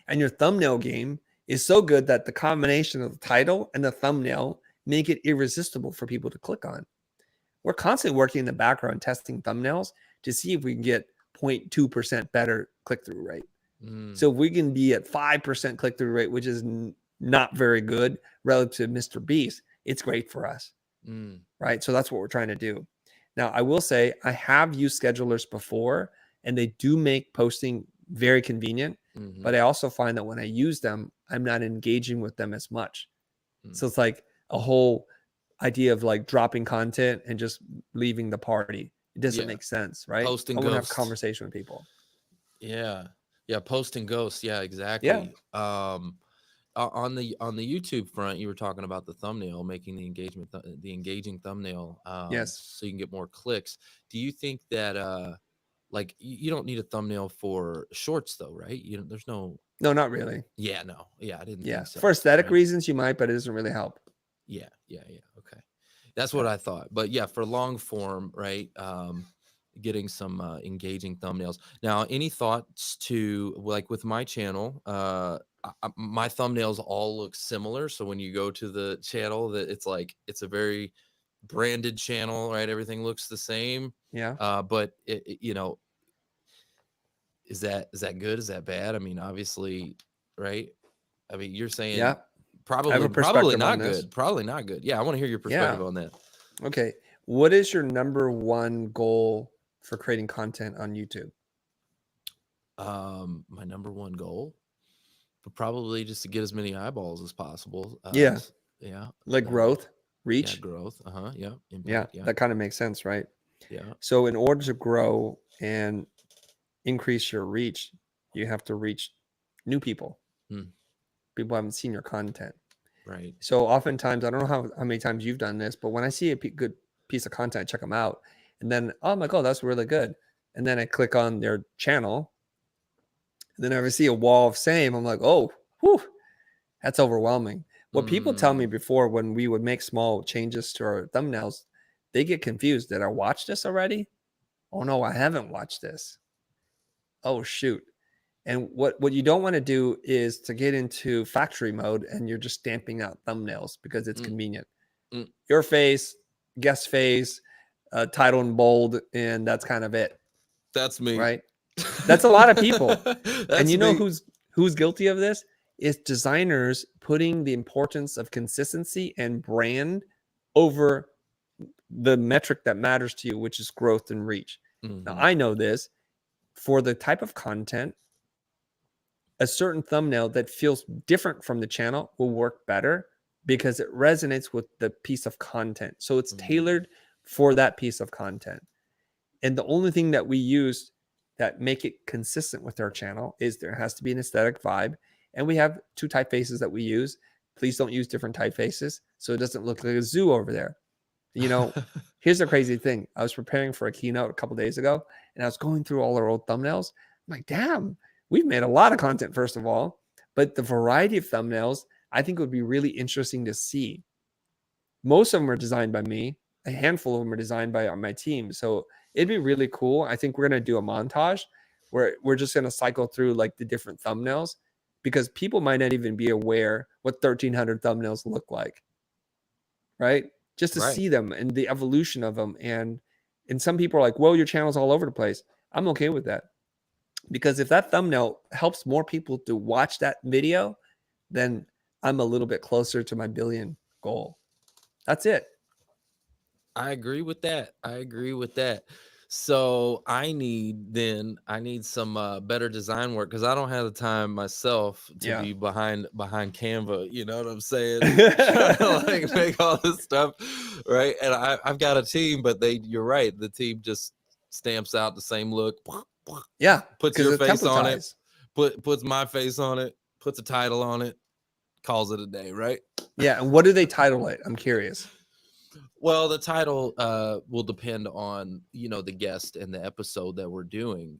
B: And your thumbnail game is so good that the combination of the title and the thumbnail make it irresistible for people to click on. We're constantly working in the background testing thumbnails to see if we can get 0.2% better click through rate.
A: mm,
B: So if we can be at 5% click through rate, which is not very good relative to Mr. Beast, it's great for us,
A: mm,
B: right? So that's what we're trying to do. Now, I will say I have used schedulers before, and they do make posting very convenient.
A: mhm,
B: But I also find that when I use them, I'm not engaging with them as much.
A: mm,
B: So it's like a whole idea of like dropping content and just leaving the party. It doesn't
A: Yeah.
B: make sense, right?
A: Post
B: I
A: and
B: want to have a
A: ghost.
B: conversation with people.
A: Yeah. Yeah. Post and ghost. Yeah,
B: Yeah.
A: exactly. On the YouTube front, you were talking about the thumbnail, making the the engaging thumbnail,
B: Yes.
A: so you can get more clicks. Do you think that like you don't need a thumbnail for shorts though, right? You know, there's no.
B: No, not really.
A: Yeah, no. Yeah, I didn't
B: Yeah.
A: think
B: For
A: so.
B: aesthetic
A: Right.
B: reasons, you might, but it doesn't really help.
A: Yeah, yeah, yeah. Okay. That's
B: Yeah.
A: what I thought. But yeah, for long form, right? Getting some engaging thumbnails. Now, any thoughts to like with my channel? My thumbnails all look similar. So when you go to the channel, that it's like it's a very branded channel, right? Everything looks the same.
B: Yeah.
A: But you know, is that good? Is that bad? I mean, obviously, right? I mean, you're saying
B: Yeah. I have a
A: probably
B: perspective on
A: not
B: this.
A: good. Probably not good. Yeah, I want to hear your perspective
B: Yeah.
A: on that.
B: Okay. What is your number one goal for creating content on YouTube?
A: My number one goal, but probably just to get as many eyeballs as possible.
B: Yeah.
A: Yeah,
B: Like
A: uh,
B: growth,
A: yeah,
B: reach.
A: growth. Yeah,
B: Yeah.
A: impact. Yeah,
B: That kind of makes sense, right?
A: yeah.
B: So, in order to grow and increase your reach, you have to reach new people.
A: Mm,
B: People haven't seen your content.
A: right.
B: So, oftentimes, I don't know how many times you've done this, but when I see a good piece of content, I check them out. And then, oh my God, that's really good. And then I click on their channel. And then I see a wall of same. I'm like, oh, whew, that's overwhelming. What people tell me
A: Mm,
B: before when we would make small changes to our thumbnails, they get confused. Did I watch this already? Oh no, I haven't watched this. Oh shoot. And what you don't want to do is to get into factory mode and you're just stamping out thumbnails because it's
A: mm,
B: convenient.
A: mm.
B: Your face, guest face, title in bold, and that's kind of it,
A: That's me.
B: right? That's a lot of people. And
A: That's
B: you know
A: me.
B: who's guilty of this? Is designers putting the importance of consistency and brand over the metric that matters to you, which is growth and reach. Now,
A: Hmm.
B: I know this for the type of content, a certain thumbnail that feels different from the channel will work better because it resonates with the piece of content. So it's
A: Mm,
B: tailored for that piece of content. And the only thing that we use that make it consistent with our channel is there has to be an aesthetic vibe. And we have two typefaces that we use. Please don't use different typefaces so it doesn't look like a zoo over there. You know, here's the crazy thing. I was preparing for a keynote a couple days ago and I was going through all our old thumbnails. I'm like, damn, we've made a lot of content, first of all, but the variety of thumbnails I think would be really interesting to see. Most of them are designed by me. A handful of them are designed by my team. So it'd be really cool. I think we're going to do a montage where we're just going to cycle through like the different thumbnails because people might not even be aware what 1,300 thumbnails look like, right? Just to
A: right.
B: see them and the evolution of them. And some people are like, "Whoa, your channel's all over the place." I'm okay with that because if that thumbnail helps more people to watch that video, then I'm a little bit closer to my billion goal. That's it.
A: I agree with that. I agree with that. So I need some better design work because I don't have the time myself to
B: Yeah.
A: be behind Canva. You know what I'm saying? Trying to like make all this stuff, right? And I've got a team, but you're right. The team just stamps out the same look,
B: Yeah,
A: puts
B: because
A: your
B: it's
A: face on it,
B: templatized.
A: puts my face on it, puts a title on it, calls it a day, right?
B: Yeah, and what do they title it? I'm curious.
A: Well, the title will depend on the guest and the episode that we're doing.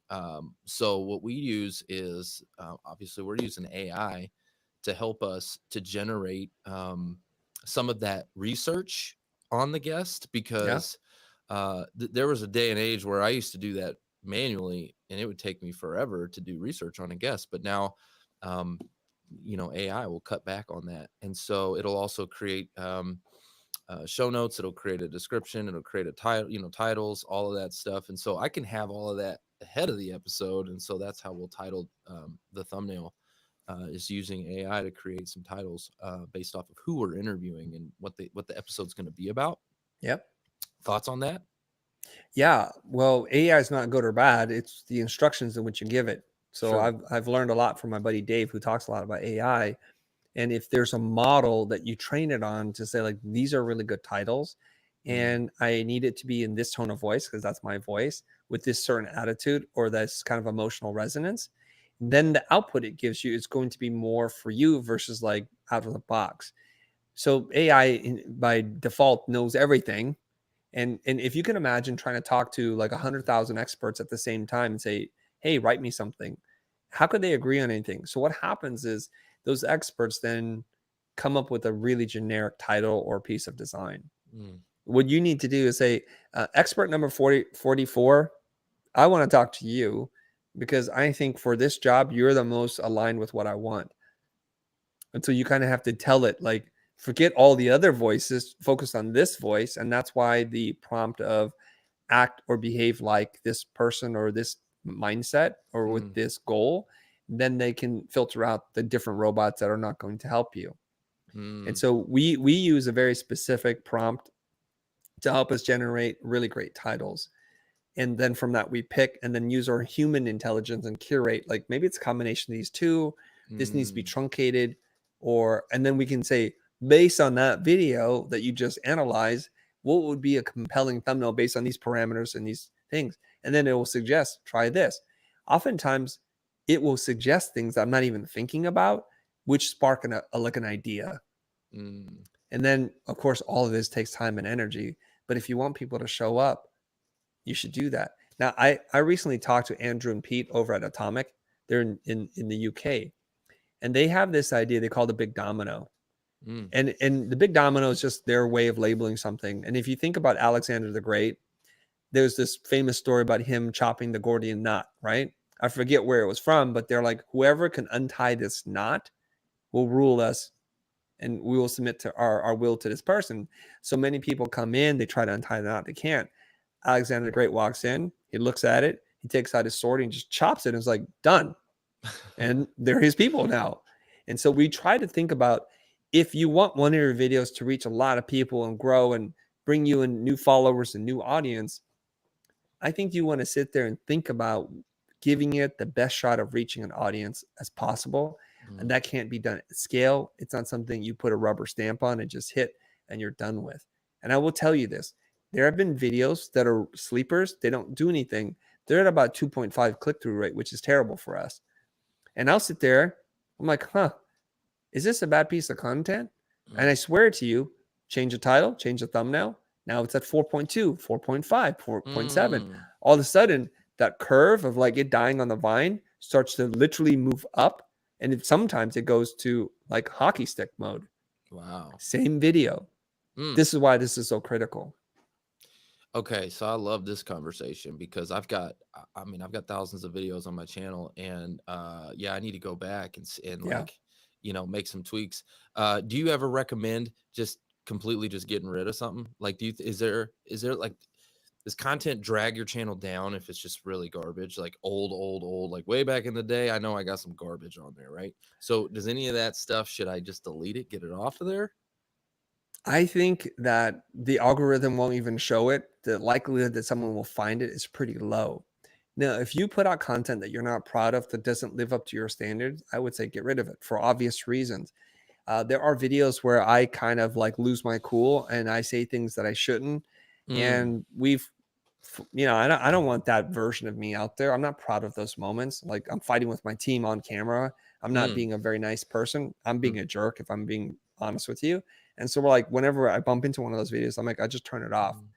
A: So what we use is obviously we're using AI to help us to generate some of that research on the guest
B: Yeah.
A: because there was a day and age where I used to do that manually and it would take me forever to do research on a guest. But now, um, AI will cut back on that, and so it'll also create. Show notes, it'll create a description, it'll create a title, titles, all of that stuff, and so I can have all of that ahead of the episode, and so that's how we'll title the thumbnail, is using AI to create some titles based off of who we're interviewing and what the episode's going to be about.
B: Yep.
A: Thoughts on that?
B: Yeah. Well, AI is not good or bad. It's the instructions in which you give it. So
A: Sure.
B: I've learned a lot from my buddy Dave, who talks a lot about AI. And if there's a model that you train it on to say, like, these are really good titles,
A: Mm,
B: and I need it to be in this tone of voice because that's my voice, with this certain attitude or this kind of emotional resonance, then the output it gives you is going to be more for you versus like out of the box. So AI by default knows everything. And if you can imagine trying to talk to like 100,000 experts at the same time and say, hey, write me something, how could they agree on anything? So what happens is those experts then come up with a really generic title or piece of design.
A: mm,
B: What you need to do is say, expert number 44, I want to talk to you because I think for this job, you're the most aligned with what I want. And so you kind of have to tell it, like, forget all the other voices, focus on this voice. And that's why the prompt of act or behave like this person or this mindset or with
A: mm,
B: this goal, then they can filter out the different robots that are not going to help you. And
A: mm,
B: so we use a very specific prompt to help us generate really great titles. And then from that we pick and then use our human intelligence and curate, like, maybe it's a combination of these two, this needs to be
A: mm,
B: truncated, or and then we can say, based on that video that you just analyzed, what would be a compelling thumbnail based on these parameters and these things, and then it will suggest try this. Oftentimes it will suggest things that I'm not even thinking about, which spark like an idea.
A: mm,
B: And then of course all of this takes time and energy, but if you want people to show up, you should do that. Now, I recently talked to Andrew and Pete over at Atomic. They're in the UK, and they have this idea they call the big domino.
A: mm,
B: And the big domino is just their way of labeling something. And if you think about Alexander the Great, there's this famous story about him chopping the Gordian knot, right? I forget where it was from, but they're like, whoever can untie this knot will rule us, and we will submit to our will to this person. So many people come in, they try to untie the knot, they can't. Alexander the Great walks in, he looks at it, he takes out his sword and just chops it and is like, done. And they're his people now. And so we try to think about, if you want one of your videos to reach a lot of people and grow and bring you in new followers and new audience, I think you want to sit there and think about giving it the best shot of reaching an audience as possible. And
A: mm,
B: that can't be done at scale. It's not something you put a rubber stamp on and just hit and you're done with. And I will tell you this, there have been videos that are sleepers, they don't do anything. They're at about 2.5 click through rate, which is terrible for us. And I'll sit there, I'm like, huh, is this a bad piece of content? And
A: mm,
B: I swear to you, change the title, change the thumbnail. Now it's at 4.2, 4.5, 4.7.
A: mm.
B: All of a sudden, that curve of like it dying on the vine starts to literally move up. And sometimes it goes to like hockey stick mode.
A: Wow.
B: Same video.
A: Mm.
B: This is why this is so critical.
A: Okay, so I love this conversation because I mean, I've got thousands of videos on my channel, and yeah, I need to go back and
B: Yeah.
A: like, make some tweaks. Do you ever recommend just completely just getting rid of something? Like, is there like, does content drag your channel down if it's just really garbage, like old, like way back in the day? I know I got some garbage on there, right? So does any of that stuff, should I just delete it, get it off of there?
B: I think that the algorithm won't even show it. The likelihood that someone will find it is pretty low. Now, if you put out content that you're not proud of that doesn't live up to your standards, I would say get rid of it for obvious reasons. There are videos where I kind of like lose my cool and I say things that I shouldn't.
A: Mm,
B: And I don't want that version of me out there. I'm not proud of those moments. Like, I'm fighting with my team on camera. I'm not
A: mm,
B: being a very nice person. I'm
A: mm,
B: being a jerk if I'm being honest with you. And so we're like, whenever I bump into one of those videos, I'm like, I just turn it off.
A: mm,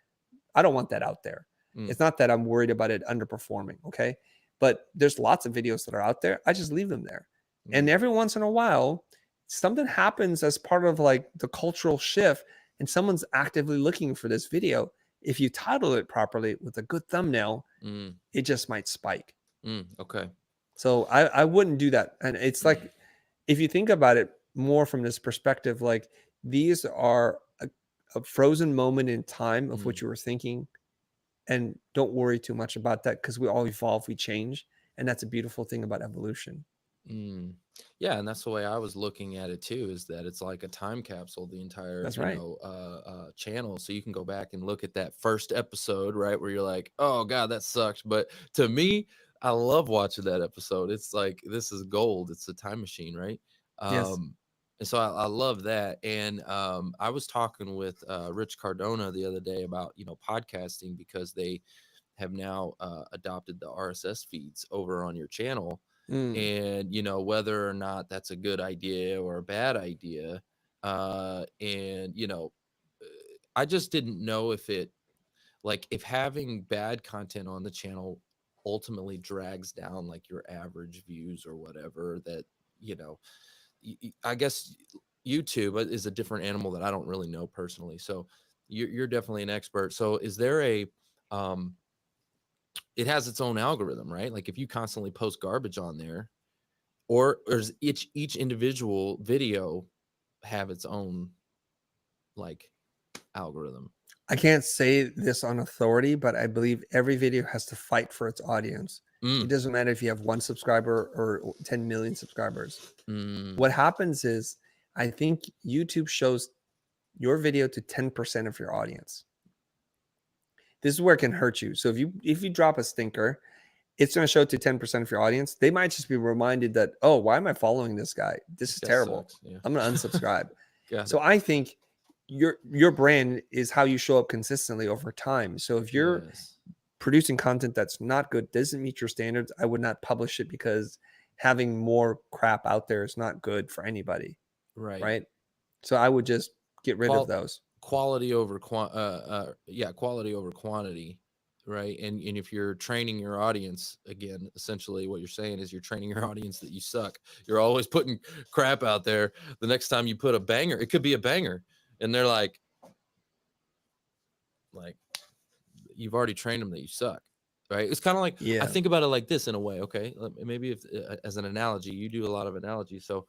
B: I don't want that out there.
A: mm,
B: It's not that I'm worried about it underperforming. Okay. But there's lots of videos that are out there. I just leave them there. And
A: mm,
B: every once in a while, something happens as part of like the cultural shift, and someone's actively looking for this video. If you title it properly with a good thumbnail,
A: mm,
B: it just might spike.
A: okay.
B: So I wouldn't do that. And it's like, if you think about it more from this perspective, like, these are a frozen moment in time of what
A: Mm.
B: you were thinking. And don't worry too much about that, because we all evolve, we change. And that's a beautiful thing about evolution.
A: Mm. Yeah, and that's the way I was looking at it too, is that it's like a time capsule, the entire,
B: That's right.
A: channel. So you can go back and look at that first episode, right? Where you're like, oh God, that sucked. But to me, I love watching that episode. It's like, this is gold. It's a time machine, right?
B: Yes.
A: Um, And so I love that. And I was talking with Rich Cardona the other day about, podcasting, because they have now adopted the RSS feeds over on your channel.
B: Mm.
A: And, whether or not that's a good idea or a bad idea. And, I just didn't know if it, like, if having bad content on the channel ultimately drags down like your average views or whatever, that, you know, I guess YouTube is a different animal that I don't really know personally. So you're definitely an expert. So is there um, it has its own algorithm, right? Like if you constantly post garbage on there, or does each individual video have its own like algorithm?
B: I can't say this on authority, but I believe every video has to fight for its audience. It
A: Mm,
B: doesn't matter if you have 1 subscriber or 10 million subscribers.
A: mm,
B: What happens is, I think YouTube shows your video to 10% of your audience. This is where it can hurt you. So if you drop a stinker, it's going to show to 10% of your audience. They might just be reminded that, oh, why am I following this guy? This
A: this
B: is
A: guy
B: terrible.
A: sucks. Yeah.
B: I'm going to unsubscribe.
A: Got
B: So
A: it.
B: I think your brand is how you show up consistently over time. So if you're
A: Yes.
B: producing content that's not good, doesn't meet your standards, I would not publish it, because having more crap out there is not good for anybody,
A: Right.
B: right? So I would just get rid of
A: Qual
B: those.
A: quality over yeah, quality over quantity, right? And if you're training your audience, again, essentially what you're saying is you're training your audience that you suck. You're always putting crap out there. The next time you put a banger, it could be a banger, and they're like you've already trained them that you suck, right? It's kind of like, I
B: Yeah.
A: think about it like this in a way. Okay, maybe if as an analogy, you do a lot of analogies. So,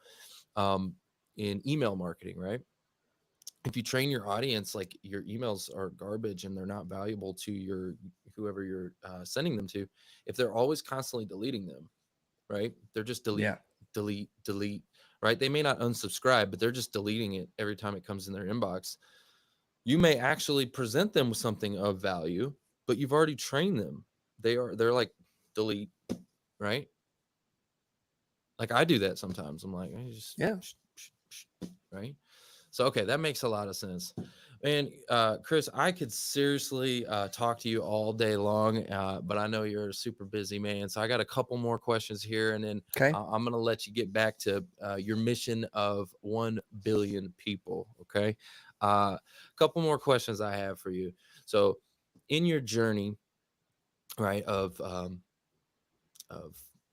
A: um, in email marketing, right? If you train your audience like your emails are garbage and they're not valuable to your whoever you're sending them to, if they're always constantly deleting them, right? They're just
B: Yeah.
A: delete, right? They may not unsubscribe, but they're just deleting it every time it comes in their inbox. You may actually present them with something of value, but you've already trained them. They're like delete, right? Like I do that sometimes. I'm like, hey, just
B: Yeah.
A: right. So okay, that makes a lot of sense. And Chris, I could seriously talk to you all day long, but I know you're a super busy man. So I got a couple more questions here, and then
B: Okay.
A: I'm gonna let you get back to your mission of 1 billion people. Okay, a couple more questions I have for you. So, in your journey, right, of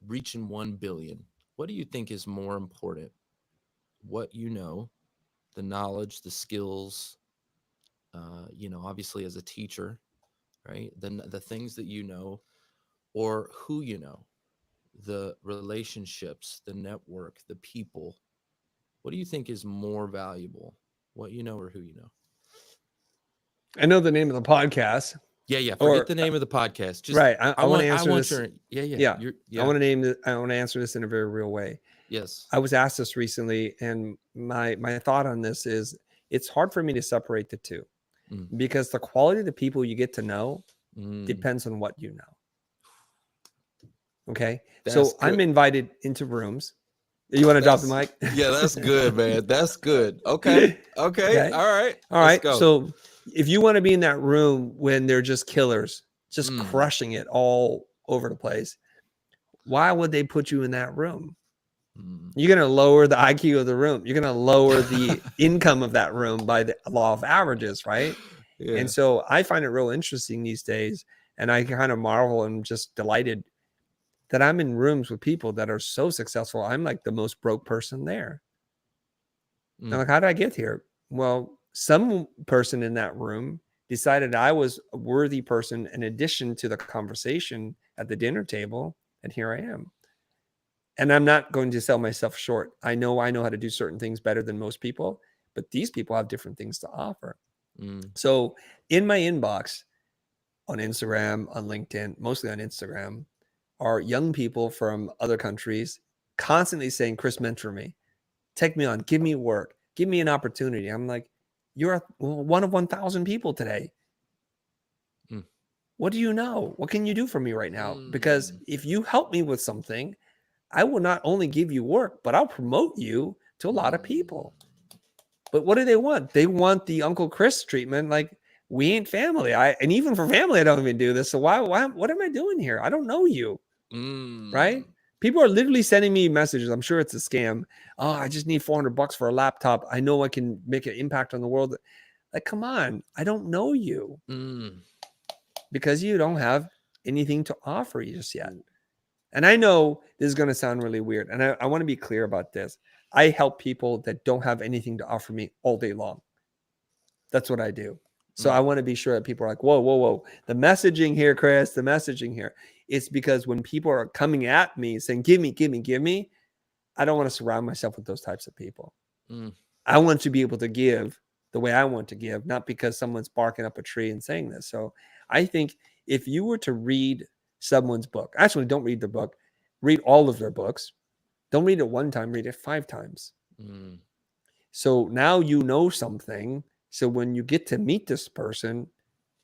A: reaching 1 billion, what do you think is more important? What you know, the knowledge, the skills, obviously as a teacher, right? Then the things that you know, or who you know, the relationships, the network, the people. What do you think is more valuable? What you know or who you know?
B: I know the name of the podcast,
A: Yeah, yeah. Forget
B: or
A: the name of the podcast. Just
B: right. I want to
A: I
B: answer
A: want
B: this.
A: your yeah, yeah.
B: Yeah.
A: You're
B: I
A: yeah.
B: want to name it. I want to answer this in a very real way.
A: Yes.
B: I was asked this recently, and my thought on this is, it's hard for me to separate the two,
A: Mm,
B: because the quality of the people you get to know
A: mm,
B: depends on what you know. Okay.
A: that's
B: So I'm
A: good.
B: invited into rooms. You want to drop the
A: That's
B: mic?
A: yeah, that's good, man. That's good. Okay. Okay.
B: Okay.
A: All right.
B: All
A: Let's
B: right.
A: go.
B: So if you want to be in that room when they're just killers, just
A: Mm,
B: crushing it all over the place, why would they put you in that room?
A: mm.
B: You're going to lower the IQ of the room. You're going to lower the income of that room by the law of averages, right? And
A: Yeah.
B: so I find it real interesting these days. And I kind of marvel and just delighted that I'm in rooms with people that are so successful. I'm like the most broke person there. I'm
A: Mm,
B: like, how did I get here? Well, some person in that room decided I was a worthy person in addition to the conversation at the dinner table. And here I am. And I'm not going to sell myself short. I know how to do certain things better than most people, but these people have different things to offer.
A: mm,
B: So in my inbox on Instagram, on LinkedIn, mostly on Instagram, are young people from other countries constantly saying, Chris, mentor me, take me on, give me work, give me an opportunity. I'm like, you're one of 1,000 people today.
A: mm,
B: What do you know? What can you do for me right now? Because
A: mm.
B: if you help me with something, I will not only give you work, but I'll promote you to a lot of people. But what do they want? They want the Uncle Chris treatment. Like, we ain't family. And even for family, I don't even do this. So why what am I doing here? I don't know you. Right? People are literally sending me messages. I'm sure it's a scam. Oh, I just need $400 for a laptop. I know I can make an impact on the world. Like, come on. I don't know you. Because you don't have anything to offer just yet. And I know this is going to sound really weird. And I want to be clear about this. I help people that don't have anything to offer me all day long. That's what I do. So I want to be sure that people are like, whoa, whoa, whoa. The messaging here, Chris, the messaging here. It's because when people are coming at me saying, give me, give me, give me, I don't want to surround myself with those types of people. I want to be able to give the way I want to give, not because someone's barking up a tree and saying this. So I think if you were to read someone's book, actually don't read their book, read all of their books. Don't read it one time, read it 5 times. So now you know something. So when you get to meet this person,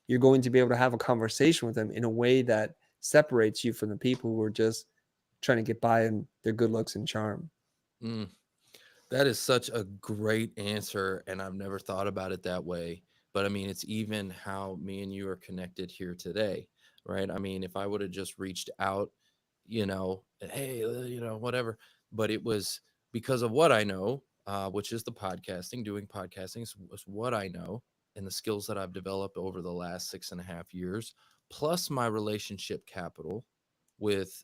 B: you're going to be able to have a conversation with them in a way that separates you from the people who are just trying to get by in their good looks and charm.
A: That is such a great answer, and I've never thought about it that way. But I mean, it's even how me and you are connected here today, right? I mean, if I would have just reached out, hey, whatever, but it was because of what I know, which is the podcasting, doing podcasting is what I know, and the skills that I've developed over the last 6.5 years, plus my relationship capital with,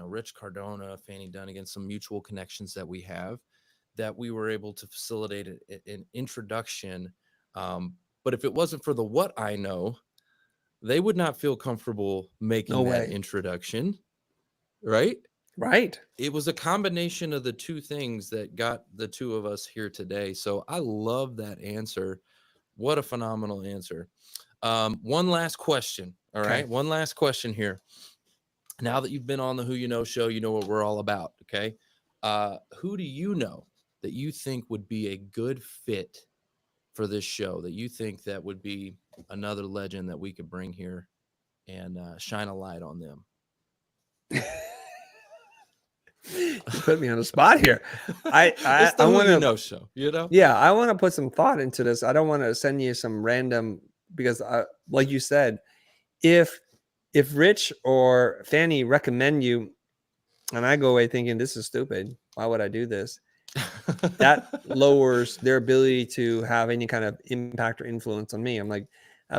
A: Rich Cardona, Fanny Dunnigan, some mutual connections that we have, that we were able to facilitate an introduction. But if it wasn't for the what I know, they would not feel comfortable making that introduction, right?
B: Right.
A: It was a combination of the two things that got the two of us here today. So I love that answer. What a phenomenal answer. One last question. All right. One last question here. Now that you've been on the Who You Know show, you know what we're all about. Okay. Who do you know that you think would be a good fit for this show, that you think that would be another legend that we could bring here and shine a light on them?
B: You put me on the spot here.
A: It's the Who You Know show,
B: Yeah, I want to put some thought into this. I don't want to send you some random, because like you said, if Rich or Fanny recommend you and I go away thinking this is stupid, why would I do this? That lowers their ability to have any kind of impact or influence on me. I'm like,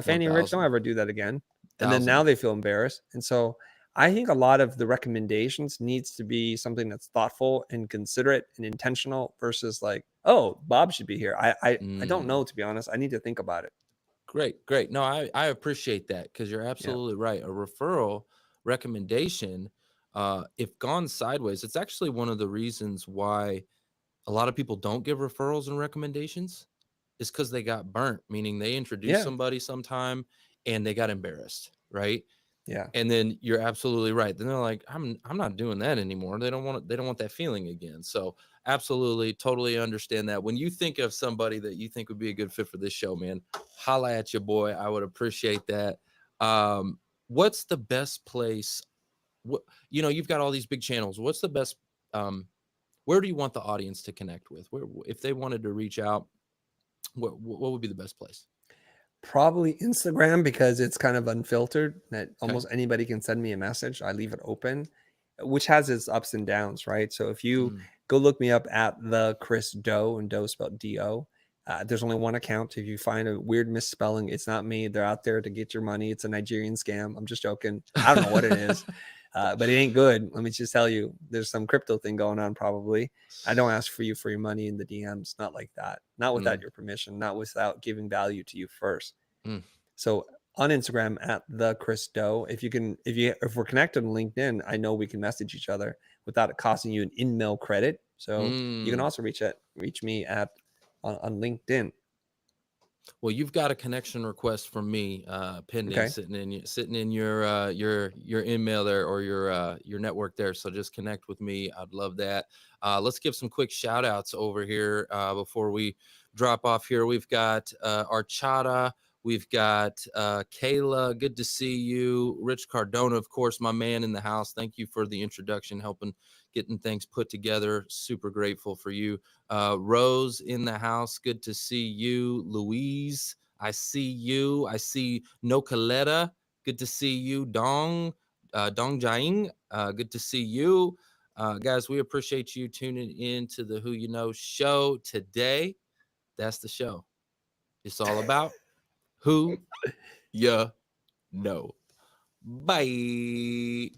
B: Fanny and Rich, don't ever do that again. And then now they feel embarrassed. And so I think a lot of the recommendations needs to be something that's thoughtful and considerate and intentional versus like, oh, Bob should be here. I don't know, to be honest. I need to think about it.
A: Great. No, I appreciate that, because you're absolutely right. A referral recommendation, if gone sideways, it's actually one of the reasons why a lot of people don't give referrals and recommendations, is because they got burnt, meaning they introduced somebody sometime and they got embarrassed, right?
B: Yeah.
A: And then you're absolutely right. Then they're like, I'm not doing that anymore. They don't want that feeling again. So absolutely, totally understand that. When you think of somebody that you think would be a good fit for this show, man, holla at your boy. I would appreciate that. What's the best place? You've got all these big channels. What's the best? Where do you want the audience to connect with? Where, if they wanted to reach out, what would be the best place?
B: Probably Instagram, because it's kind of unfiltered, that almost anybody can send me a message. I leave it open, which has its ups and downs, right? So if you go look me up at the Chris Doe, and Doe spelled D-O, there's only one account. If you find a weird misspelling, it's not me. They're out there to get your money. It's a Nigerian scam. I'm just joking. I don't know what it is, but it ain't good. Let me just tell you, there's some crypto thing going on probably. I don't ask for your money in the DMs. Not like that. Not without your permission. Not without giving value to you first. So on Instagram at the Chris Doe, if we're connected on LinkedIn, I know we can message each other without it costing you an in-mail credit. So you can also reach me on LinkedIn.
A: Well, you've got a connection request from me pending, sitting in your email there, or your network there. So just connect with me. I'd love that. Let's give some quick shout outs over here before we drop off here. We've got Archada. We've got Kayla, good to see you. Rich Cardona, of course, my man in the house. Thank you for the introduction, helping getting things put together. Super grateful for you. Rose in the house, good to see you. Louise, I see you. I see Nokaleta, good to see you. Dong Jaing, good to see you. Guys, we appreciate you tuning in to the Who You Know show today. That's the show. It's all about who you know. Bye.